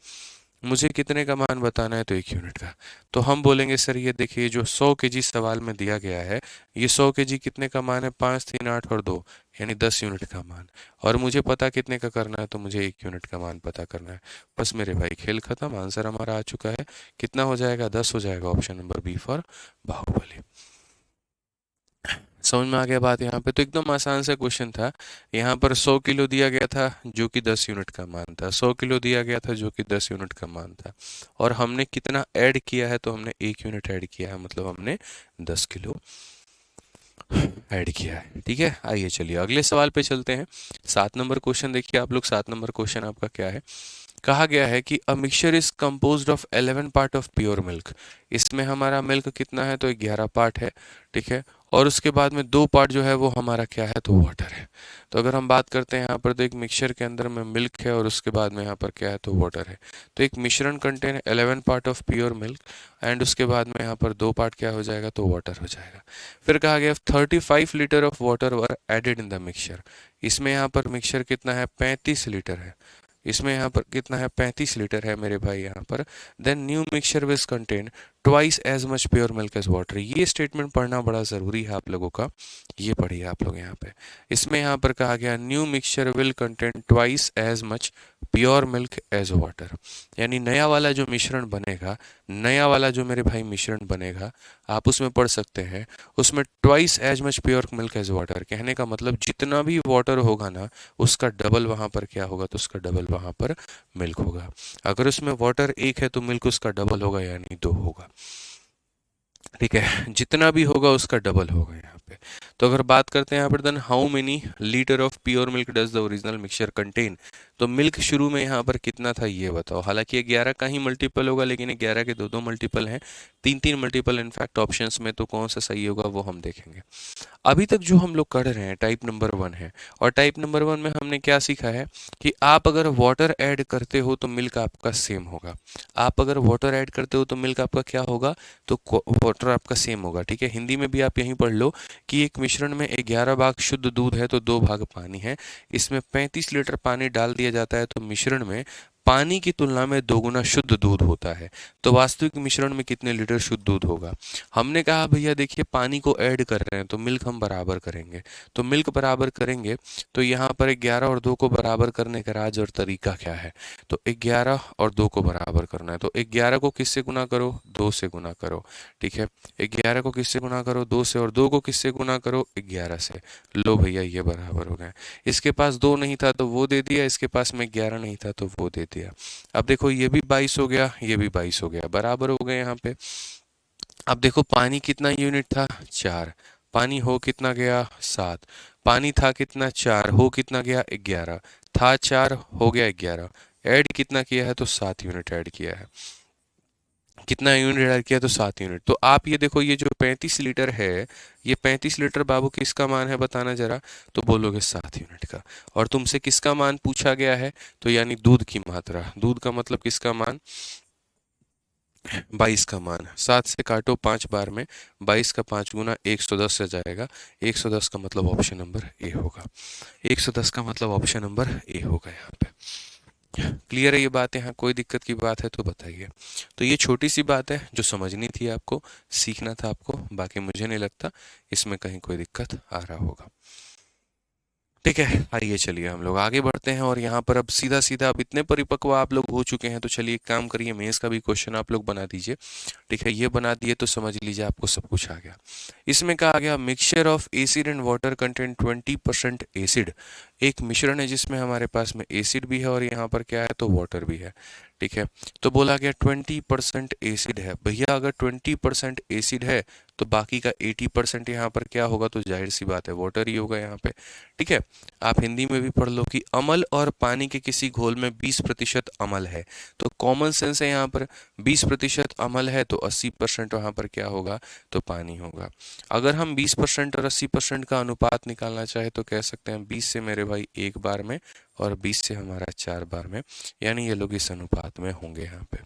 Speaker 1: मुझे कितने का मान बताना है, तो 1 यूनिट का। तो हम बोलेंगे सर ये देखिए जो 100 केजी सवाल में दिया गया है, ये 100 केजी कितने का मान है, 5, 3, 8 और 2, यानी 10 यूनिट का मान। और मुझे पता कितने का करना है, तो मुझे 1 यूनिट का मान पता करना है। बस मेरे भाई खेल खत्म, आंसर हमारा आ चुका है। कितना हो जाएगा, 10 हो जाएगा। Option number B for Baahubali. समझ में आ गया बात यहाँ पे, तो एकदम आसान सा क्वेश्चन था। यहाँ पर 100 किलो दिया गया था जो कि 10 यूनिट का मान था, 100 किलो दिया गया था जो कि 10 यूनिट का मान था, और हमने कितना ऐड किया है, तो हमने 1 यूनिट ऐड किया है, मतलब हमने 10 किलो ऐड किया है। ठीक है, आइए चलिए अगले सवाल पे चलते हैं। 7 नंबर क्वेश्चन देखिए आप लोग। 7 नंबर क्वेश्चन आपका क्या है, कहा गया है कि a mixture is composed of 11 part of pure milk. इसमें हमारा मिल्क कितना है, तो 11 पार्ट है। ठीक है, और उसके बाद में 2 पार्ट जो है वो हमारा क्या है, तो वाटर है। तो अगर हम बात करते हैं यहाँ पर, तो एक मिक्सचर के अंदर में मिल्क है और उसके बाद में यहाँ पर क्या है, तो वाटर है। तो एक मिश्रण contain 11 part of pure milk, and उसके बाद में यहाँ पर 2 पार्ट क्या हो जाएगा, तो वाटर हो जाएगा। फिर कहा गया 35 litre of water were added in the mixture. इसमें यहाँ पर मिक्सचर कितना है, 35 लीटर है। इसमें यहाँ पर कितना है, 35 लीटर है मेरे भाई यहाँ पर। Then new mixture will contain twice as much pure milk as water. ये स्टेटमेंट पढ़ना बड़ा ज़रूरी है आप लोगों का, ये पढ़िए आप लोग यहाँ पे। इसमें यहाँ पर कहा गया new mixture will contain twice as much pure milk as water, यानी नया वाला जो मिश्रण बनेगा, नया वाला जो मेरे भाई मिश्रण बनेगा, आप उसमें पढ़ सकते हैं, उसमें twice as much pure milk as water. कहने का मतलब जितना भी वाटर होगा ना, उसका डबल वहाँ पर क्या होगा, तो उसका डबल वहाँ पर मिल्क होगा। अगर उसमें वाटर 1 है तो मिल्क उसका डबल होगा, यानी 2 होगा। ठीक है, जितना भी होगा उसका डबल होगा यहाँ पे। तो अगर बात करते हैं यहाँ पर, then how many litre of pure milk does the original mixture contain. तो मिल्क शुरू में यहाँ पर कितना था, ये बताओ। हालांकि 11 का ही मल्टीपल होगा, लेकिन 11 के दो दो मल्टीपल हैं, 3 3 मल्टीपल इनफैक्ट ऑप्शंस में, तो कौन सा सही होगा वो हम देखेंगे। अभी तक जो हम लोग कर रहे हैं टाइप नंबर 1 है, और टाइप नंबर 1 में हमने क्या सीखा है कि आप अगर वाटर ऐड करते हो तो मिल्क आपका सेम होगा। आप अगर वाटर ऐड करते हो तो मिल्क आपका क्या होगा, तो वाटर आपका सेम होगा। ठीक है, हिंदी में भी आप यहीं पढ़ लो कि एक मिश्रण में 11 भाग शुद्ध दूध है तो 2 भाग पानी है। इसमें 35 लीटर पानी डाल दिया जाता है, तो मिश्रण में पानी की तुलना में 2 गुना शुद्ध दूध होता है। तो वास्तविक मिश्रण में कितने लीटर शुद्ध दूध होगा। हमने कहा भैया देखिए पानी को ऐड कर रहे हैं तो मिल्क हम बराबर करेंगे, तो मिल्क बराबर करेंगे, तो यहाँ पर 11 और 2 को बराबर करने का राज और तरीका क्या है, तो 11 और 2 को बराबर करना है। तो 11 को किससे गुना करो, 2 से गुना करो। ठीक है, 11 को किससे गुना करो, 2 से, और 2 को किससे गुना करो, 11 से। लो भैया ये बराबर हो गए। इसके पास 2 नहीं था तो वो दे दिया, इसके पास में 11 नहीं था तो वो दे दिया। अब देखो ये भी 22 हो गया, ये भी 22 हो गया, बराबर हो गए यहाँ पे। अब देखो पानी कितना यूनिट था, 4। पानी हो कितना गया, 7। पानी था कितना, 4। हो कितना गया, 11। था 4, हो गया 11। ऐड कितना किया है, तो 7 यूनिट ऐड किया है। कितना यूनिट ऐड किया, तो 7 यूनिट। तो आप ये देखो ये जो 35 लीटर है, ये 35 लीटर बाबू किसका मान है बताना जरा, तो बोलोगे 7 यूनिट का। और तुमसे किसका मान पूछा गया है, तो यानी दूध की मात्रा। दूध का मतलब किसका मान, 22 का मान। 7 से काटो 5 बार में, 22 का 5 गुना 110 से जाएगा। 110 का मतलब ऑप्शन नंबर ए होगा। 110 का मतलब ऑप्शन नंबर ए होगा यहाँ पे। क्लियर है ये बात, यहाँ कोई दिक्कत की बात है तो बताइए। तो ये छोटी सी बात है जो समझनी थी आपको, सीखना था आपको, बाकी मुझे नहीं लगता इसमें कहीं कोई दिक्कत आ रहा होगा। ठीक है, आइए चलिए हम लोग आगे बढ़ते हैं और यहाँ पर अब सीधा सीधा अब इतने परिपक्व आप लोग हो चुके हैं तो चलिए एक काम करिए, मेंस का भी क्वेश्चन आप लोग बना दीजिए। ठीक है, ये बना दिए तो समझ लीजिए आपको सब कुछ आ गया। इसमें कहा गया mixture of acid and water content 20% acid. एक मिश्रण है जिसमें हमारे पास में एसिड भी है और यहाँ पर क्या है तो वाटर भी है। ठीक है, तो बोला गया 20% एसिड है। भैया अगर 20% एसिड है तो बाकी का 80% यहाँ पर क्या होगा, तो जाहिर सी बात है वाटर ही होगा यहाँ पे। ठीक है, आप हिंदी में भी पढ़ लो कि अम्ल और पानी के किसी घोल में 20% अम्ल है, तो कॉमन सेंस है यहाँ पर 20% अम्ल है तो 80% वहाँ पर क्या होगा, तो पानी होगा। अगर हम 20% और 80% का अनुपात निकालना चाहे तो कह सकते हैं 20 से मेरे भाई एक बार में और 20 से हमारा 4 बार में, यानी ये लोग इस अनुपात में होंगे यहाँ पे।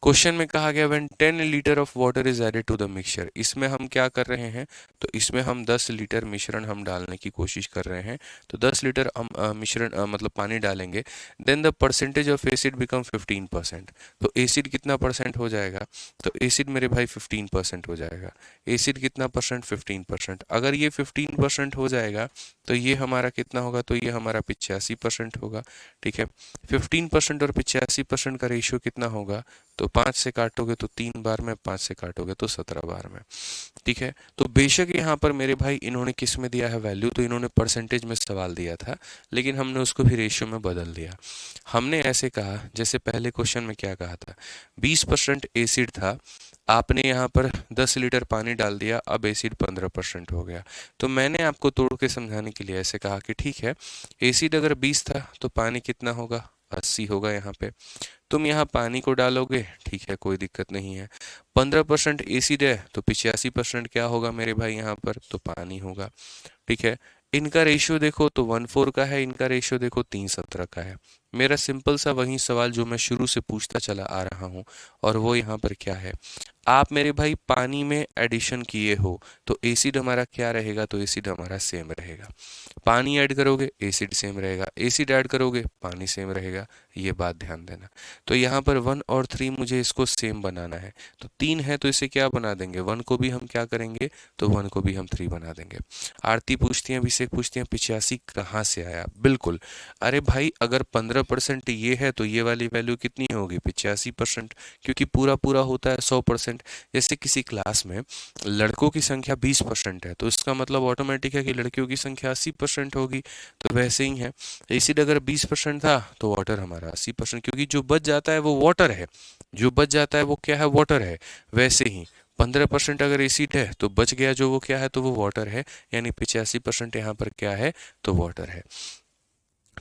Speaker 1: क्वेश्चन में कहा गया when 10 litre of water is added to the mixture. इसमें हम क्या कर रहे हैं, तो इसमें हम 10 लीटर मिश्रण हम डालने की कोशिश कर रहे हैं। तो 10 लीटर हम मिश्रण मतलब पानी डालेंगे। Then the percentage of acid become 15%। तो एसिड कितना परसेंट हो जाएगा, तो एसिड मेरे भाई 15% हो जाएगा। एसिड कितना परसेंट, 15%। अगर ये 15% हो जाएगा तो ये हमारा कितना होगा, तो ये हमारा 85% होगा। ठीक है, 15% और 85% का रेशियो कितना होगा, तो 5 से काटोगे तो 3 बार में, 5 से काटोगे तो 17 बार में। ठीक है, तो बेशक यहाँ पर मेरे भाई इन्होंने किस में दिया है वैल्यू, तो इन्होंने परसेंटेज में सवाल दिया था, लेकिन हमने उसको भी रेशियो में बदल दिया। हमने ऐसे कहा जैसे पहले क्वेश्चन में क्या कहा था, 20% एसिड था, आपने यहाँ पर 10 लीटर पानी डाल दिया, अब एसिड 15% हो गया। तो मैंने आपको तोड़ के समझाने के लिए ऐसे कहा कि ठीक है, एसिड अगर 20 था तो पानी कितना होगा, 80 होगा। यहाँ पे तुम यहाँ पानी को डालोगे, ठीक है, कोई दिक्कत नहीं है। 15% एसिड है तो 85% क्या होगा मेरे भाई यहाँ पर, तो पानी होगा। ठीक है, इनका रेशियो देखो तो 1:4 का है, इनका रेशियो देखो 3:17 का है। मेरा सिंपल सा वही सवाल जो मैं शुरू से पूछता चला आ रहा हूँ, और वो यहाँ पर क्या है, आप मेरे भाई पानी में एडिशन किए हो तो एसिड हमारा क्या रहेगा, तो एसिड हमारा सेम रहेगा। पानी ऐड करोगे एसिड सेम रहेगा, एसिड ऐड करोगे पानी सेम रहेगा, ये बात ध्यान देना। तो यहाँ पर 1 और 3 मुझे इसको सेम बनाना है, तो 3 है तो इसे क्या बना देंगे, 1 को भी हम क्या करेंगे, तो 1 को भी हम 3 बना देंगे। आरती पूछती है, अभिषेक पूछती है 85 कहाँ से आया, बिल्कुल। अरे भाई अगर 15% ये है तो ये वाली वैल्यू कितनी होगी, 85%, क्योंकि पूरा पूरा होता है 100%। जैसे किसी क्लास में लड़कों की संख्या 20% है तो इसका मतलब ऑटोमेटिक है कि लड़कियों की संख्या 80% होगी। तो वैसे ही है, एसिड अगर 20% था तो वाटर हमारा 80%, क्योंकि जो बच जाता है वो वाटर है, जो बच जाता है वो क्या है, वाटर है। वैसे ही 15% अगर एसिड है तो बच गया जो वो क्या है, तो वो वाटर है, यानी 85% यहाँ पर क्या है, तो वाटर है।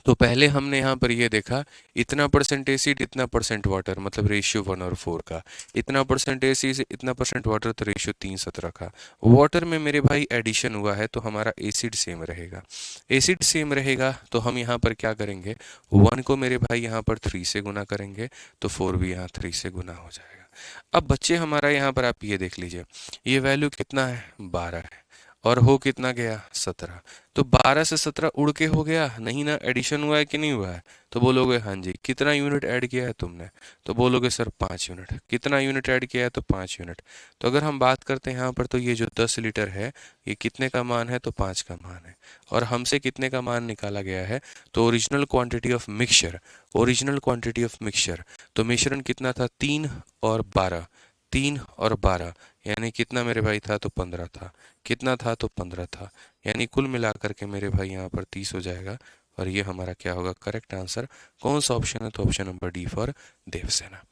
Speaker 1: तो पहले हमने यहाँ पर ये देखा, इतना परसेंट एसिड इतना परसेंट वाटर, मतलब रेशियो 1 और 4 का। इतना परसेंट एसिड इतना परसेंट वाटर, तो रेशियो 3:17 का। वाटर में मेरे भाई एडिशन हुआ है तो हमारा एसिड सेम रहेगा। एसिड सेम रहेगा तो हम यहाँ पर क्या करेंगे, 1 को मेरे भाई यहाँ पर 3 से गुना करेंगे तो 4 भी यहाँ 3 से गुना हो जाएगा। अब बच्चे हमारा यहाँ पर आप ये देख लीजिए, ये वैल्यू कितना है, 12 है, और हो कितना गया, 17। तो 12 से 17 उड़ के हो गया, नहीं ना, एडिशन हुआ है कि नहीं हुआ है, तो बोलोगे हाँ जी। कितना यूनिट ऐड किया है तुमने, तो बोलोगे सर 5 यूनिट। कितना यूनिट ऐड किया है, तो 5 यूनिट। तो अगर हम बात करते हैं यहाँ पर, तो ये जो 10 लीटर है ये कितने का मान है, तो 5 का मान है, और हमसे कितने का मान निकाला गया है, तो original quantity of mixture, original quantity of mixture. तो मिश्रण कितना था, 3 और 12, 3 और 12, यानी कितना मेरे भाई था, तो 15 था। कितना था, तो 15 था, यानी कुल मिलाकर के मेरे भाई यहाँ पर 30 हो जाएगा। और ये हमारा क्या होगा, करेक्ट आंसर। कौन सा ऑप्शन है, तो option number D for Devasena.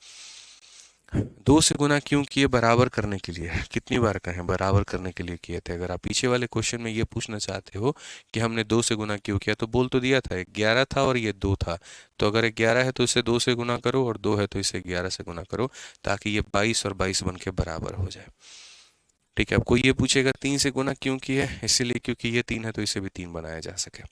Speaker 1: 2 से गुना क्यों किए, बराबर करने के लिए। कितनी बार कहें, बराबर करने के लिए किए थे। अगर आप पीछे वाले क्वेश्चन में ये पूछना चाहते हो कि हमने 2 से गुना क्यों किया, तो बोल तो दिया था 11 था और ये 2 था। तो अगर 11 है तो इसे 2 से गुना करो, और 2 है तो इसे 11 से गुना करो, ताकि ये 22 और 22 बन के बराबर हो जाए। ठीक है, आपको ये पूछेगा 3 से गुना क्यों किया है, इसीलिए क्योंकि ये 3 है तो इसे भी 3 बनाया जा सके।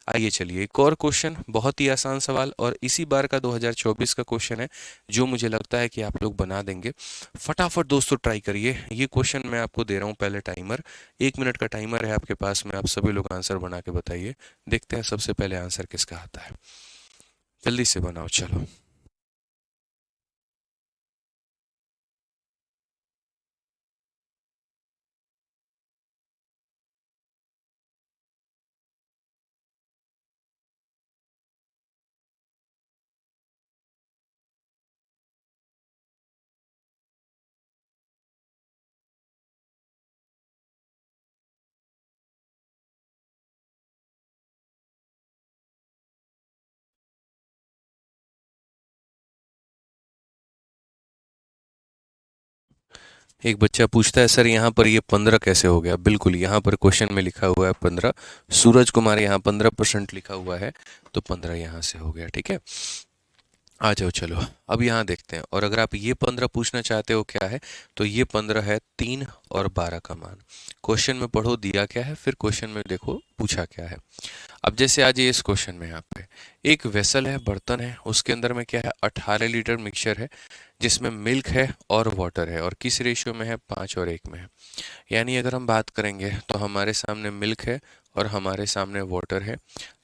Speaker 1: आइए चलिए एक और क्वेश्चन, बहुत ही आसान सवाल, और इसी बार का 2024 का क्वेश्चन है, जो मुझे लगता है कि आप लोग बना देंगे। फटाफट दोस्तों ट्राई करिए। ये क्वेश्चन मैं आपको दे रहा हूँ, पहले टाइमर, 1 मिनट का टाइमर है आपके पास में, आप सभी लोग आंसर बना के बताइए। देखते हैं सबसे पहले आंसर किसका आता है। जल्दी से बनाओ, चलो। एक बच्चा पूछता है सर यहाँ पर ये 15 कैसे हो गया। बिल्कुल, यहाँ पर क्वेश्चन में लिखा हुआ है 15। सूरज कुमार यहाँ 15% लिखा हुआ है, तो 15 यहाँ से हो गया। ठीक है, आ जाओ चलो। अब यहाँ देखते हैं, और अगर आप ये 15 पूछना चाहते हो क्या है, तो ये 15 है 3 और 12 का मान। क्वेश्चन में पढ़ो दिया क्या है, फिर क्वेश्चन में देखो पूछा क्या है। अब जैसे आज ये इस क्वेश्चन में यहाँ पे एक वेसल है, बर्तन है, उसके अंदर में क्या है, 18 लीटर मिक्सचर है, जिसमें मिल्क है और वाटर है, और किस रेशियो में है, 5 और 1 में है। यानी अगर हम बात करेंगे तो हमारे सामने मिल्क है और हमारे सामने वाटर है,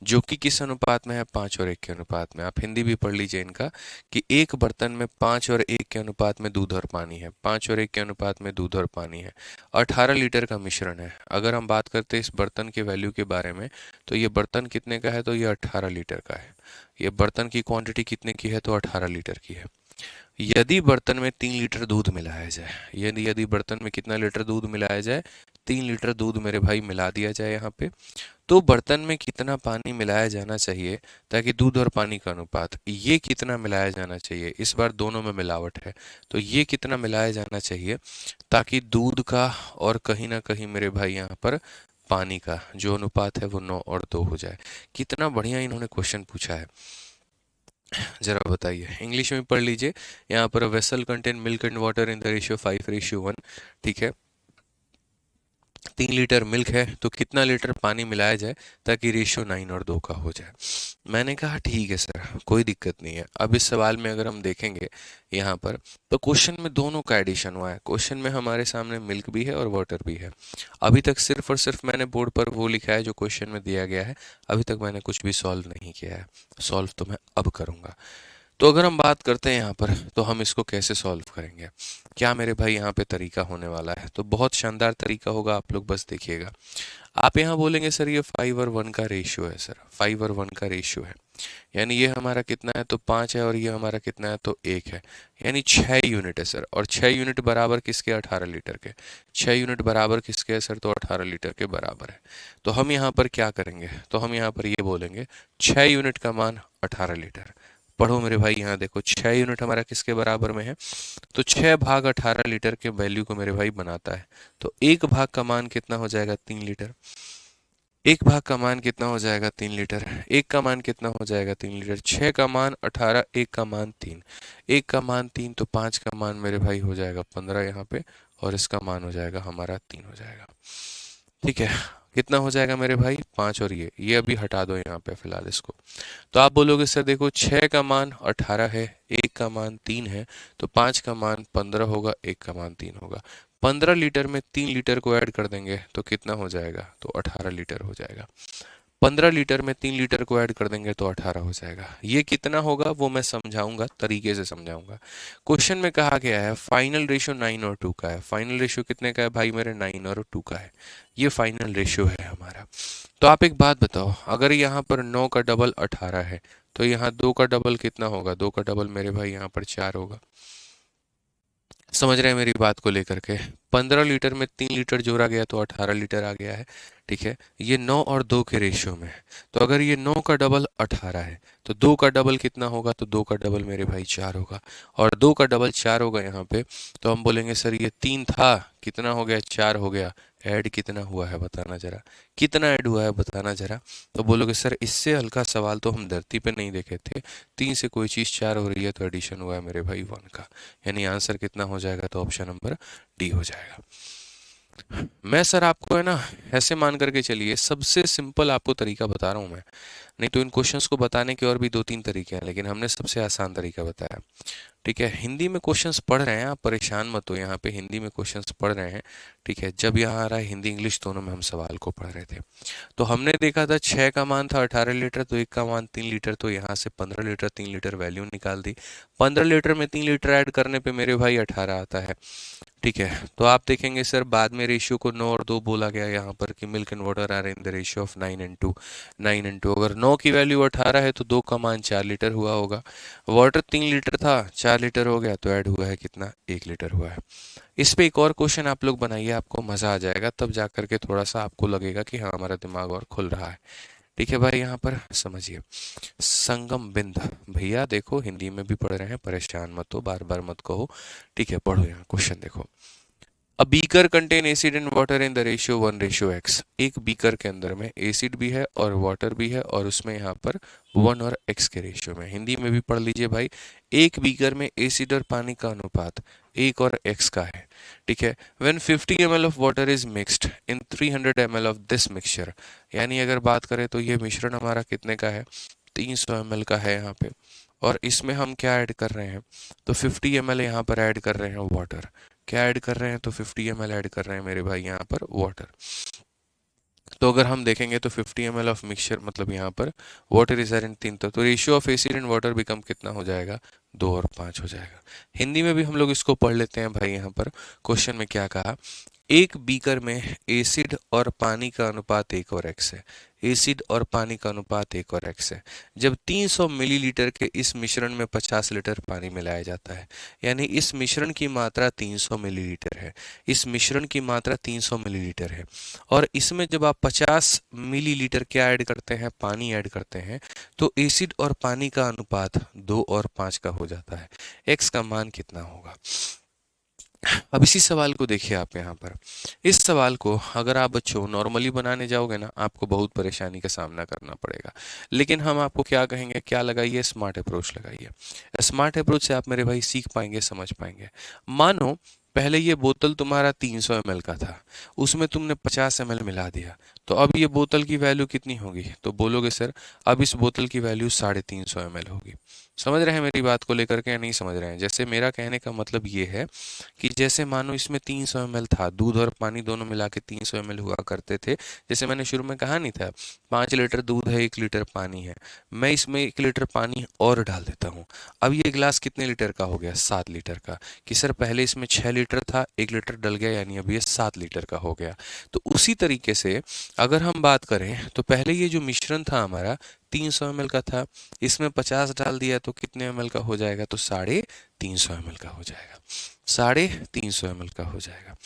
Speaker 1: जो कि किस अनुपात में है, 5 और 1 के अनुपात में। आप हिंदी भी पढ़ लीजिए इनका, कि एक बर्तन में 5 और 1 के अनुपात में दूध और पानी है, 5 और 1 के अनुपात में दूध और पानी है, 18 लीटर का मिश्रण है। अगर हम बात करते हैं इस बर्तन के वैल्यू के बारे में, तो ये बर्तन कितने का है, तो ये 18 लीटर का है। ये बर्तन की क्वांटिटी कितने की है, तो 18 लीटर की है। यदि बर्तन में 3 लीटर दूध मिलाया जाए, यदि बर्तन में कितना लीटर दूध मिलाया जाए, 3 लीटर दूध मेरे भाई मिला दिया जाए यहाँ पे, तो बर्तन में कितना पानी मिलाया जाना चाहिए, ताकि दूध और पानी का अनुपात, ये कितना मिलाया जाना चाहिए, इस बार दोनों में मिलावट है, तो ये कितना मिलाया जाना चाहिए ताकि दूध का और कहीं ना कहीं मेरे भाई यहाँ पर पानी का जो अनुपात है वो 9 और 2 हो जाए। कितना बढ़िया इन्होंने क्वेश्चन पूछा है, जरा बताइए। इंग्लिश में पढ़ लीजिए, यहाँ पर vessel contain milk and water in the ratio 5:1। ठीक है, 3 लीटर मिल्क है तो कितना लीटर पानी मिलाया जाए ताकि रेशियो 9 और 2 का हो जाए। मैंने कहा ठीक है सर, कोई दिक्कत नहीं है। अब इस सवाल में अगर हम देखेंगे यहाँ पर, तो क्वेश्चन में दोनों का एडिशन हुआ है। क्वेश्चन में हमारे सामने मिल्क भी है और वाटर भी है। अभी तक सिर्फ और सिर्फ मैंने बोर्ड पर वो लिखा है जो क्वेश्चन में दिया गया है, अभी तक मैंने कुछ भी सॉल्व नहीं किया है। सॉल्व तो मैं अब करूँगा। तो अगर हम बात करते हैं यहाँ पर, तो हम इसको कैसे सॉल्व करेंगे, क्या मेरे भाई यहाँ पे तरीका होने वाला है, तो बहुत शानदार तरीका होगा, आप लोग बस देखिएगा। आप यहाँ बोलेंगे सर ये 5 और 1 का रेशियो है, सर 5 और 1 का रेशियो है, यानी ये हमारा कितना है, तो 5 है, और ये हमारा कितना है, तो 1 है, यानी 6 यूनिट है सर। और 6 यूनिट बराबर किसके, 18 लीटर के। 6 यूनिट बराबर किसके है सर, तो 18 लीटर के बराबर है। तो हम यहाँ पर क्या करेंगे, तो हम यहाँ पर ये बोलेंगे 6 यूनिट का मान 18 लीटर। पढ़ो मेरे भाई, यहाँ देखो 6 यूनिट हमारा किसके बराबर में है, तो 6 भाग 18 लीटर के वैल्यू को मेरे भाई बनाता है। तो एक भाग का मान कितना हो जाएगा, 3 लीटर। एक भाग का मान कितना हो जाएगा, 3 लीटर। एक का मान कितना हो जाएगा, 3 लीटर। 6 का मान 18, एक का मान 3, एक का मान 3, तो 5 का मान मेरे भाई हो जाएगा 15 यहाँ पे, और इसका मान हो जाएगा हमारा 3 हो जाएगा। ठीक है, कितना हो जाएगा मेरे भाई, 5, और ये अभी हटा दो यहाँ पे फिलहाल इसको। तो आप बोलोगे सर देखो 6 का मान 18 है, एक का मान 3 है, तो 5 का मान 15 होगा, एक का मान 3 होगा। 15 लीटर में 3 लीटर को ऐड कर देंगे तो कितना हो जाएगा, तो 18 लीटर हो जाएगा। 15 लीटर में 3 लीटर को ऐड कर देंगे तो 18 हो जाएगा। ये कितना होगा वो मैं समझाऊंगा, तरीके से समझाऊंगा। क्वेश्चन में कहा गया है फाइनल रेशियो 9 और 2 का है। फाइनल रेशियो कितने का है भाई मेरे, 9 और 2 का है। ये फाइनल रेशियो है हमारा। तो आप एक बात बताओ, अगर यहाँ पर 9 का डबल 18 है, तो यहाँ 2 का डबल कितना होगा, 2 का डबल मेरे भाई यहाँ पर 4 होगा। समझ रहे हैं मेरी बात को लेकर के। 15 लीटर में 3 लीटर जोड़ा गया तो 18 लीटर आ गया है। ठीक है, ये 9 और 2 के रेशियो में है। तो अगर ये 9 का डबल 18 है, तो 2 का डबल कितना होगा, तो 2 का डबल मेरे भाई 4 होगा, और 2 का डबल 4 होगा यहाँ पे। तो हम बोलेंगे सर ये 3 था, कितना हो गया, 4 हो गया। ऐड कितना हुआ है बताना जरा, कितना ऐड हुआ है बताना जरा। तो बोलोगे सर इससे हल्का सवाल तो हम धरती पे नहीं देखे थे, 3 से कोई चीज़ 4 हो रही है तो एडिशन हुआ है मेरे भाई 1 का। यानी आंसर कितना हो जाएगा, तो ऑप्शन नंबर डी हो जाएगा। मैं सर आपको है ना ऐसे मान करके चलिए, सबसे सिंपल आपको तरीका बता रहा हूँ मैं। नहीं तो इन क्वेश्चंस को बताने के और भी 2-3 तरीके हैं, लेकिन हमने सबसे आसान तरीका बताया। ठीक है, हिंदी में क्वेश्चंस पढ़ रहे हैं, आप परेशान मत हो, यहाँ पे हिंदी में क्वेश्चंस पढ़ रहे हैं। ठीक है, जब यहाँ आ रहा है हिंदी इंग्लिश दोनों में हम सवाल को पढ़ रहे थे। तो हमने देखा था 6 का मान था 18 लीटर, तो एक का मान 3 लीटर, तो यहाँ से 15 लीटर 3 लीटर वैल्यू निकाल दी। 15 लीटर में 3 लीटर ऐड करने पे मेरे भाई 18 आता है। ठीक है, तो आप देखेंगे सर बाद में रेशियो को 9 और 2 बोला गया यहाँ पर, कि milk and water are in the ratio of 9 and 2। 9 and 2, अगर 9 की वैल्यू 18 है तो 2 का मान 4 लीटर हुआ होगा। वाटर 3 लीटर था, 4 लीटर हो गया, तो ऐड हुआ है कितना, 1 लीटर हुआ है। इस पे एक और क्वेश्चन आप लोग बनाइए, आपको मज़ा आ जाएगा, तब जा करके थोड़ा सा आपको लगेगा कि हाँ हमारा दिमाग और खुल रहा है। ठीक है भाई, यहाँ पर समझिए। संगम बिंद, भैया देखो हिंदी में भी पढ़ रहे हैं, परेशान मत हो, बार बार मत कहो। ठीक है, पढ़ो यहाँ क्वेश्चन देखो। A beaker contain acid and water in the ratio 1:x। एक बीकर के अंदर में एसिड भी है और वाटर भी है और उसमें यहाँ पर 1 और x के रेशियो में। हिंदी में भी पढ़ लीजिए भाई, एक बीकर में एसिड और पानी का अनुपात 1 और x का है। ठीक है। When 50 ml of water is mixed in 300 ml of this mixture, यानी अगर बात करें तो ये मिश्रण हमारा कितने का है, 300 ml का है यहाँ पे। और इसमें हम क्या ऐड कर रहे हैं, तो 50 ml यहाँ पर ऐड कर रहे हैं वाटर। क्या ऐड कर रहे हैं, तो 50 ml ऐड कर रहे हैं मेरे भाई यहाँ पर वाटर। तो अगर हम देखेंगे तो 50 ml ऑफ मिक्सचर मतलब यहाँ पर वाटर इज इन 3, तो ratio of acid and water become कितना हो जाएगा, 2 और 5 हो जाएगा। हिंदी में भी हम लोग इसको पढ़ लेते हैं भाई। यहाँ पर क्वेश्चन में क्या कहा, एक बीकर में एसिड और पानी का अनुपात 1 और x है। एसिड और पानी का अनुपात 1 और x है। जब 300 मिलीलीटर के इस मिश्रण में 50 लीटर पानी मिलाया जाता है, यानी इस मिश्रण की मात्रा 300 मिलीलीटर है। इस मिश्रण की मात्रा 300 मिलीलीटर है और इसमें जब आप 50 मिलीलीटर क्या ऐड करते हैं, पानी ऐड करते हैं, तो एसिड और पानी का अनुपात 2 और 5 का हो जाता है। x का मान कितना होगा। अब इसी सवाल को देखिए आप यहाँ पर। इस सवाल को अगर आप बच्चों नॉर्मली बनाने जाओगे ना, आपको बहुत परेशानी का सामना करना पड़ेगा। लेकिन हम आपको क्या कहेंगे, क्या लगाइए, स्मार्ट अप्रोच लगाइए। स्मार्ट अप्रोच से आप मेरे भाई सीख पाएंगे, समझ पाएंगे। मानो पहले ये बोतल तुम्हारा 300 ml का था, उसमें तुमने 50 ml मिला दिया, तो अब ये बोतल की वैल्यू कितनी होगी, तो बोलोगे सर अब इस बोतल की वैल्यू 350 ml होगी। समझ रहे हैं मेरी बात को लेकर के या नहीं समझ रहे हैं। जैसे मेरा कहने का मतलब ये है कि जैसे मानो इसमें 300 ml था, दूध और पानी दोनों मिला के 300 ml हुआ करते थे। जैसे मैंने शुरू में कहा नहीं था, 5 लीटर दूध है, 1 लीटर पानी है, मैं इसमें 1 लीटर पानी और डाल देता हूँ। अब ये गिलास कितने लीटर का हो गया, 7 लीटर का। कि सर पहले इसमें 6 लीटर था, 1 लीटर डल गया, यानी अब ये 7 लीटर का हो गया। तो उसी तरीके से अगर हम बात करें तो पहले ये जो मिश्रण था हमारा 300 ml का था, इसमें 50 डाल दिया तो कितने ml का हो जाएगा, तो 350 ml का हो जाएगा। 350 ml का हो जाएगा।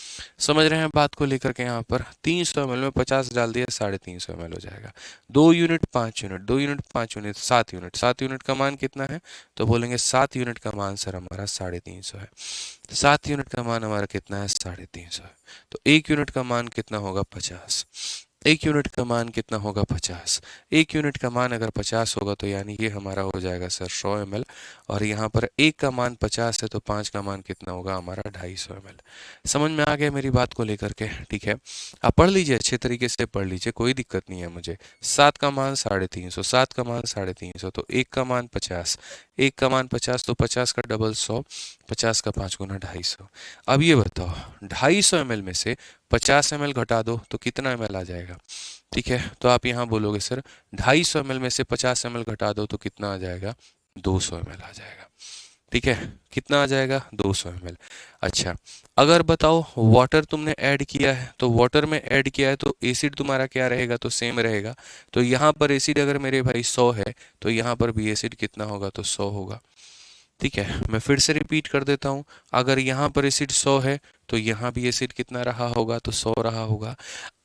Speaker 1: समझ रहे हैं बात को लेकर के। यहाँ पर 300 ml में 50 डाल दिया, 350 ml हो जाएगा। 2 unit 5 unit, 2 unit 5 unit 7 unit. 7 unit का मान कितना है, तो बोलेंगे 7 यूनिट का मान सर हमारा 350 है। 7 यूनिट का मान हमारा कितना है, 350 है। तो 1 यूनिट का मान कितना होगा, 50। 1 यूनिट का मान कितना होगा, 50। 1 यूनिट का मान अगर 50 होगा तो यानी ये हमारा हो जाएगा सर 100 ml। और यहाँ पर 1 का मान 50 है तो 5 का मान कितना होगा हमारा, 250 ml। समझ में आ गया मेरी बात को लेकर के। ठीक है, आप पढ़ लीजिए, अच्छे तरीके से पढ़ लीजिए, कोई दिक्कत नहीं है मुझे। 7 का मान 350, 7 का मान 350, तो 1 का मान 50, 1 का मान 50 तो 50 का डबल 100, 50 का 5 गुना 250। अब ये बताओ 250 ml में से 50 ml घटा दो तो कितना ml आ जाएगा। ठीक है, तो आप यहाँ बोलोगे सर 250 ml में से 50 ml घटा दो तो कितना आ जाएगा, 200 ml आ जाएगा। ठीक है, कितना आ जाएगा, 200 ml। अच्छा, अगर बताओ वाटर तुमने ऐड किया है, तो वाटर में ऐड किया है तो एसिड तुम्हारा क्या रहेगा, तो सेम रहेगा। तो यहाँ पर एसिड अगर मेरे भाई 100 है तो यहाँ पर भी एसिड कितना होगा, तो 100 होगा। ठीक है, मैं फिर से रिपीट कर देता हूँ। अगर यहाँ पर एसिड 100 है तो यहाँ भी एसिड कितना रहा होगा, तो 100 रहा होगा।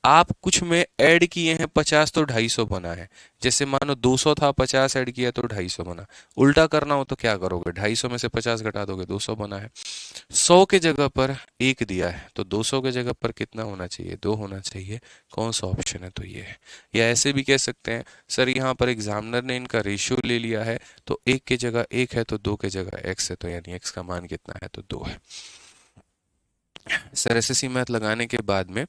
Speaker 1: आप कुछ में ऐड किए हैं 50 तो 250 बना है। जैसे मानो 200 था, 50 ऐड किया तो 250 बना। उल्टा करना हो तो क्या करोगे, 250 में से 50 घटा दोगे, 200 बना है। 100 के जगह पर 1 दिया है तो 200 के जगह पर कितना होना चाहिए, 2 होना चाहिए। कौन सा ऑप्शन है, तो ये है। या ऐसे भी कह सकते हैं सर यहाँ पर एग्जामिनर ने इनका रेशियो ले लिया है, तो 1 के जगह 1 है तो 2 के जगह x है, तो यानी x का मान कितना है, तो 2 है। सर एसएससी मैथ लगाने के बाद में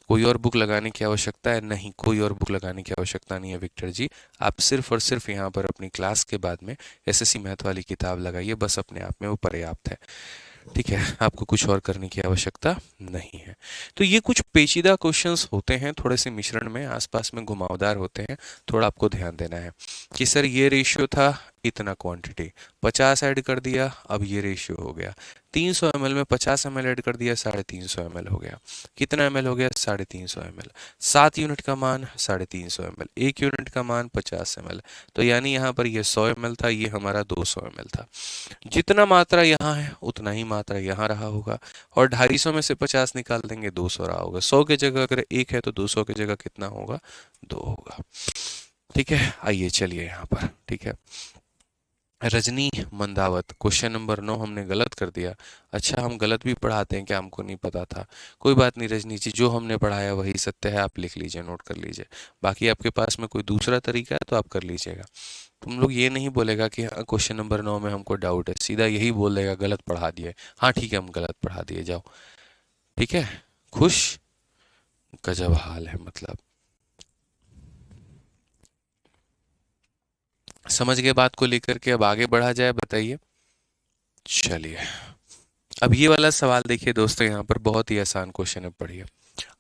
Speaker 1: कोई और बुक लगाने की आवश्यकता है, नहीं, कोई और बुक लगाने की आवश्यकता नहीं है विक्टर जी। आप सिर्फ और सिर्फ यहाँ पर अपनी क्लास के बाद में एसएससी मैथ वाली किताब लगाइए, बस अपने आप में वो पर्याप्त है। ठीक है, आपको कुछ और करने की आवश्यकता नहीं है। तो ये कुछ पेचीदा क्वेश्चंस होते हैं, थोड़े से मिश्रण में आसपास में घुमावदार होते हैं। थोड़ा आपको ध्यान देना है कि सर ये रेशियो था, इतना क्वांटिटी 50 ऐड कर दिया, अब ये रेशियो हो गया। 300 ml में 50 ml ऐड कर दिया, 350 ml हो गया। कितना ml हो गया, 350 ml। 7 यूनिट का मान 350 ml, 1 यूनिट का मान 50 ml। तो यानी यहाँ पर ये 100 ml था, ये हमारा 200 ml था। जितना मात्रा यहाँ है उतना ही मात्रा यहाँ रहा होगा। और 250 में से 50 निकाल देंगे, 200 रहा होगा। 100 के जगह अगर 1 है तो 200 के जगह कितना होगा, 2 होगा। ठीक है, आइए चलिए यहाँ पर। ठीक है, रजनी मंदावत, क्वेश्चन नंबर 9 हमने गलत कर दिया। अच्छा, हम गलत भी पढ़ाते हैं क्या? हमको नहीं पता था। कोई बात नहीं रजनी जी, जो हमने पढ़ाया वही सत्य है, आप लिख लीजिए, नोट कर लीजिए। बाकी आपके पास में कोई दूसरा तरीका है तो आप कर लीजिएगा। तुम लोग ये नहीं बोलेगा कि हाँ क्वेश्चन नंबर 9 में हमको डाउट है, सीधा यही बोल देगा गलत पढ़ा दिए। हाँ ठीक है, हम गलत पढ़ा दिए, जाओ। ठीक है, खुश? गजब हाल है मतलब। समझ गए बात को लेकर के, अब आगे बढ़ा जाए, बताइए। चलिए, अब ये वाला सवाल देखिए दोस्तों, यहाँ पर बहुत ही आसान क्वेश्चन है, पढ़िए।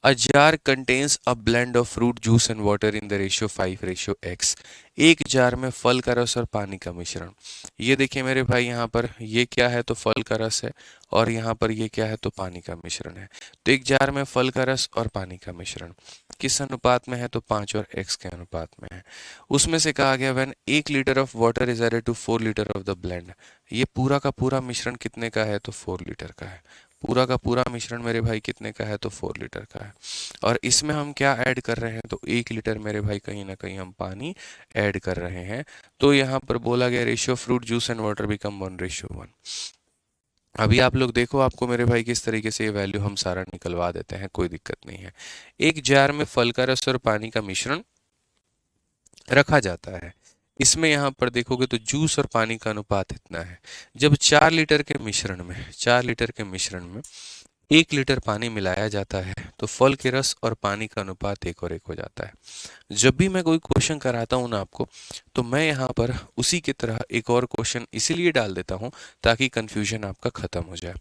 Speaker 1: A jar contains a blend of fruit juice and water in the ratio 5:x। एक जार में फल का रस और पानी का मिश्रण। ये देखिए मेरे भाई, यहाँ पर ये क्या है तो फल का रस है, और यहाँ पर ये क्या है तो पानी का मिश्रण है। तो एक जार में फल का रस और पानी का मिश्रण किस अनुपात में है तो 5 और x के अनुपात में है। उसमें से कहा गया when 1 litre of water is added to 4 litre of the blend. ये पूरा का पूरा मिश्रण कितने का है तो 4 लीटर का है। पूरा का पूरा मिश्रण मेरे भाई कितने का है तो 4 लीटर का है। और इसमें हम क्या ऐड कर रहे हैं तो 1 लीटर मेरे भाई कहीं ना कहीं हम पानी ऐड कर रहे हैं। तो यहाँ पर बोला गया ratio fruit juice and water become 1:1। अभी आप लोग देखो, आपको मेरे भाई किस तरीके से ये वैल्यू हम सारा निकलवा देते हैं, कोई दिक्कत नहीं है। एक जार में फल का रस और पानी का मिश्रण रखा जाता है। इसमें यहाँ पर देखोगे तो जूस और पानी का अनुपात इतना है। जब 4 लीटर के मिश्रण में 1 लीटर पानी मिलाया जाता है तो फल के रस और पानी का अनुपात 1 और 1 हो जाता है। जब भी मैं कोई क्वेश्चन कराता हूँ ना आपको, तो मैं यहाँ पर उसी की तरह एक और क्वेश्चन इसीलिए डाल देता हूँ ताकि कंफ्यूजन आपका खत्म हो जाए।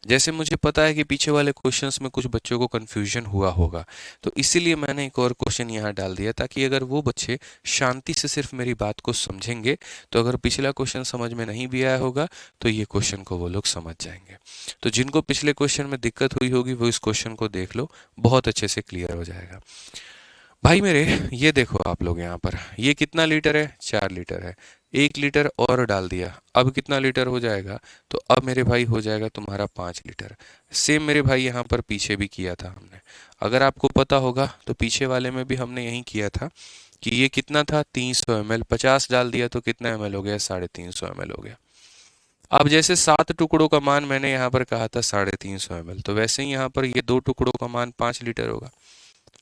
Speaker 1: जैसे मुझे पता है कि पीछे वाले क्वेश्चंस में कुछ बच्चों को कंफ्यूजन हुआ होगा, तो इसीलिए मैंने एक और क्वेश्चन यहाँ डाल दिया, ताकि अगर वो बच्चे शांति से सिर्फ मेरी बात को समझेंगे, तो अगर पिछला क्वेश्चन समझ में नहीं भी आया होगा तो ये क्वेश्चन को वो लोग समझ जाएंगे। तो जिनको पिछले क्वेश्चन में दिक्कत हुई होगी वो इस क्वेश्चन को देख लो, बहुत अच्छे से क्लियर हो जाएगा। भाई मेरे, ये देखो आप लोग यहाँ पर, ये कितना लीटर है 4 लीटर है। 1 लीटर और डाल दिया, अब कितना लीटर हो जाएगा तो अब मेरे भाई हो जाएगा तुम्हारा 5 लीटर। सेम मेरे भाई यहाँ पर पीछे भी किया था हमने। अगर आपको पता होगा तो पीछे वाले में भी हमने यही किया था कि ये कितना था 300 ml, 50 डाल दिया तो कितना ml हो गया 350 ml हो गया। अब जैसे 7 टुकड़ों का मान मैंने यहाँ पर कहा था 350 ml, तो वैसे ही यहाँ पर ये 2 टुकड़ों का मान 5 लीटर होगा।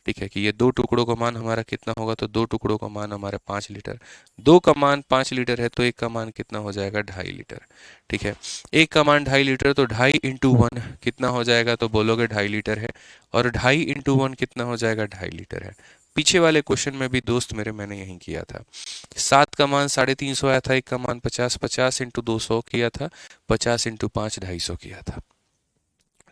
Speaker 1: ठीक है कि ये 2 टुकड़ों का मान हमारा कितना होगा तो 2 टुकड़ों का मान हमारा 5 लीटर। 2 का मान 5 लीटर है तो एक का मान कितना हो जाएगा 2.5 लीटर। ठीक है, एक का मान 2.5 लीटर तो 2.5 × 1 कितना हो जाएगा तो बोलोगे 2.5 लीटर है, और 2.5 × 1 कितना हो जाएगा 2.5 लीटर है। पीछे वाले क्वेश्चन में भी दोस्त मेरे मैंने यही किया था। 7 का मान 350 आया था, एक का मान 50, 50 × 200 किया था, 50 × 5 250 किया था।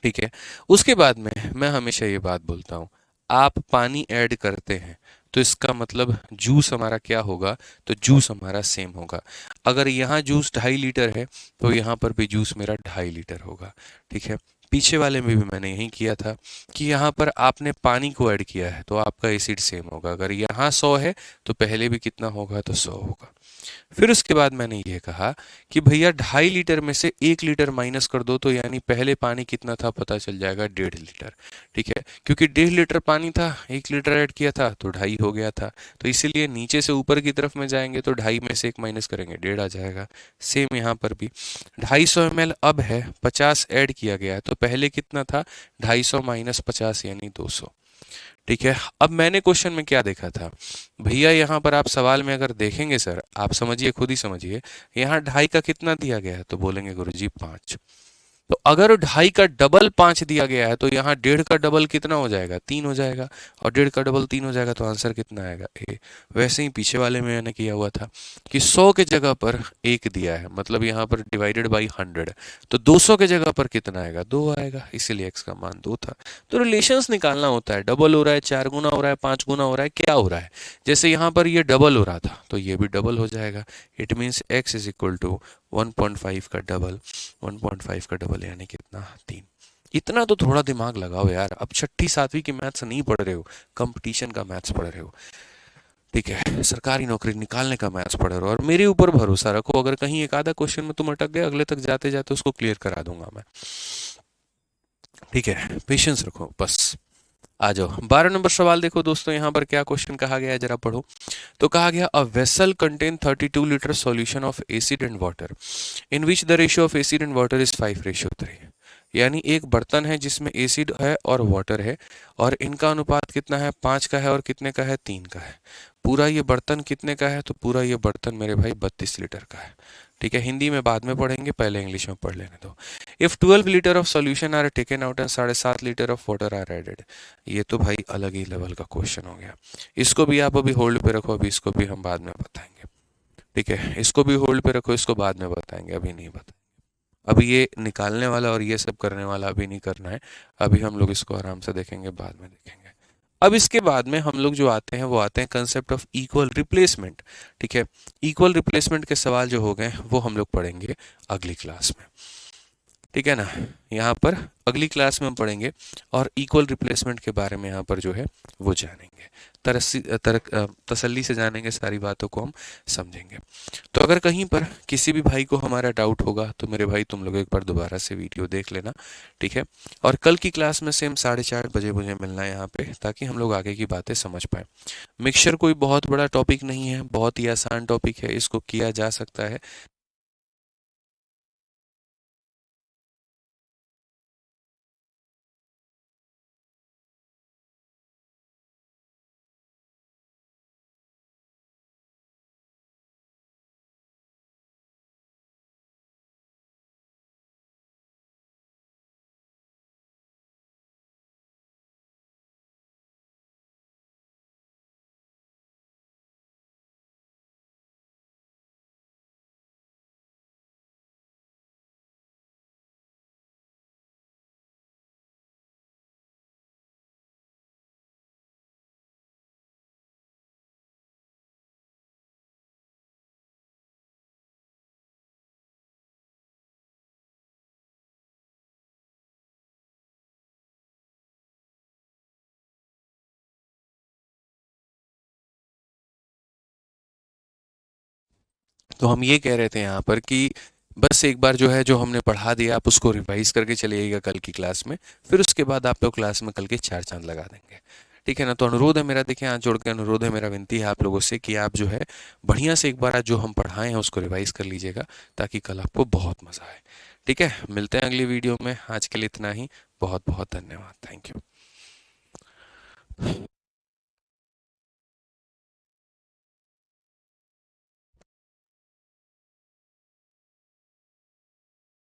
Speaker 1: ठीक है, उसके बाद में मैं हमेशा ये बात बोलता हूँ, आप पानी ऐड करते हैं तो इसका मतलब जूस हमारा क्या होगा तो जूस हमारा सेम होगा। अगर यहाँ जूस 2.5 लीटर है तो यहाँ पर भी जूस मेरा 2.5 लीटर होगा। ठीक है, पीछे वाले में भी मैंने यही किया था कि यहाँ पर आपने पानी को ऐड किया है तो आपका एसिड सेम होगा। अगर यहाँ 100 है तो पहले भी कितना होगा तो 100 होगा। फिर उसके बाद मैंने ये कहा कि भैया 2.5 लीटर में से 1 लीटर माइनस कर दो, तो यानी पहले पानी कितना था पता चल जाएगा 1.5 लीटर। ठीक है, क्योंकि 1.5 लीटर पानी था, 1 लीटर ऐड किया था तो 2.5 हो गया था। तो इसीलिए नीचे से ऊपर की तरफ में जाएंगे तो 2.5 में से 1 माइनस करेंगे 1.5 आ जाएगा। सेम यहाँ पर भी 250 ml अब है, 50 ऐड किया गया है तो पहले कितना था 250 माइनस 50 यानी 200। ठीक है, अब मैंने क्वेश्चन में क्या देखा था भैया, यहाँ पर आप सवाल में अगर देखेंगे सर, आप समझिए, खुद ही समझिए, यहाँ 2.5 का कितना दिया गया है तो बोलेंगे गुरुजी 5। तो अगर 2.5 का डबल 5 दिया गया है तो यहाँ 1.5 का डबल कितना हो जाएगा 3 हो जाएगा, और 1.5 का डबल 3 हो जाएगा तो आंसर कितना आएगा ए। वैसे ही पीछे वाले में मैंने किया हुआ था कि 100 के जगह पर 1 दिया है, मतलब यहाँ पर डिवाइडेड बाई 100, तो 200 के जगह पर कितना आएगा 2 आएगा, इसीलिए x का मान 2 था। तो रिलेशंस निकालना होता है, डबल हो रहा है, 4 गुना हो रहा है, 5 गुना हो रहा है, क्या हो रहा है। जैसे यहाँ पर ये डबल हो रहा था तो ये भी डबल हो जाएगा। It means x is equal to 1.5 का डबल, 1.5 का डबल यानी कितना 3। इतना तो थोड़ा दिमाग लगाओ यार, अब छठी सातवीं की मैथ्स नहीं पढ़ रहे हो, कंपटीशन का मैथ्स पढ़ रहे हो। ठीक है, सरकारी नौकरी निकालने का मैथ्स पढ़ रहे हो, और मेरे ऊपर भरोसा रखो, अगर कहीं एक आधा क्वेश्चन में तुम अटक गए अगले तक जाते जाते उसको क्लियर करा दूंगा मैं। ठीक है, पेशेंस रखो बस। आ जाओ 12 नंबर सवाल देखो दोस्तों, यहाँ पर क्या क्वेश्चन कहा गया है जरा पढ़ो। तो कहा गया a vessel contain 32 litre solution of acid and water in which the ratio of acid and water is 5:3। यानी एक बर्तन है जिसमें एसिड है और वाटर है, और इनका अनुपात कितना है, 5 का है और कितने का है, 3 का है। पूरा ये बर्तन कितने का है, तो पूरा ये बर्तन मेरे भाई 32 लीटर का है। ठीक है, हिंदी में बाद में पढ़ेंगे, पहले इंग्लिश में पढ़ लेने दो। If 12 litre of solution are taken out and 7.5 litre of water are added. ये तो भाई अलग ही लेवल का क्वेश्चन हो गया। इसको भी आप अभी होल्ड पे रखो, अभी इसको भी हम बाद में बताएंगे। ठीक है, इसको भी होल्ड पे रखो, इसको बाद में बताएंगे, अभी नहीं बताएंगे। अभी ये निकालने वाला और ये सब करने वाला अभी नहीं करना है, अभी हम लोग इसको आराम से देखेंगे, बाद में देखेंगे। अब इसके बाद में हम लोग जो आते हैं वो आते हैं कंसेप्ट ऑफ इक्वल रिप्लेसमेंट। ठीक है, इक्वल रिप्लेसमेंट के सवाल जो हो गए वो हम लोग पढ़ेंगे अगली क्लास में। ठीक है ना, यहाँ पर अगली क्लास में हम पढ़ेंगे और इक्वल रिप्लेसमेंट के बारे में यहाँ पर जो है वो जानेंगे, तसल्ली से जानेंगे, सारी बातों को हम समझेंगे। तो अगर कहीं पर किसी भी भाई को हमारा डाउट होगा तो मेरे भाई तुम लोग एक बार दोबारा से वीडियो देख लेना। ठीक है, और कल की क्लास में सेम 4:30 बजे मुझे मिलना है यहाँ पे, ताकि हम लोग आगे की बातें समझ पाए। मिक्सचर कोई बहुत बड़ा टॉपिक नहीं है, बहुत ही आसान टॉपिक है, इसको किया जा सकता है। तो हम ये कह रहे थे यहाँ पर कि बस एक बार जो है जो हमने पढ़ा दिया आप उसको रिवाइज करके चलिएगा कल की क्लास में, फिर उसके बाद आप लोग क्लास में कल के 4 चांद लगा देंगे। ठीक है ना, तो अनुरोध है मेरा, देखिए हाथ जोड़ के अनुरोध है मेरा, विनती है आप लोगों से कि आप जो है बढ़िया से एक बार आज जो हम पढ़ाए हैं उसको रिवाइज कर लीजिएगा, ताकि कल आपको बहुत मज़ा आए। ठीक है, मिलते हैं अगली वीडियो में, आज के लिए इतना ही। बहुत बहुत धन्यवाद, थैंक यू।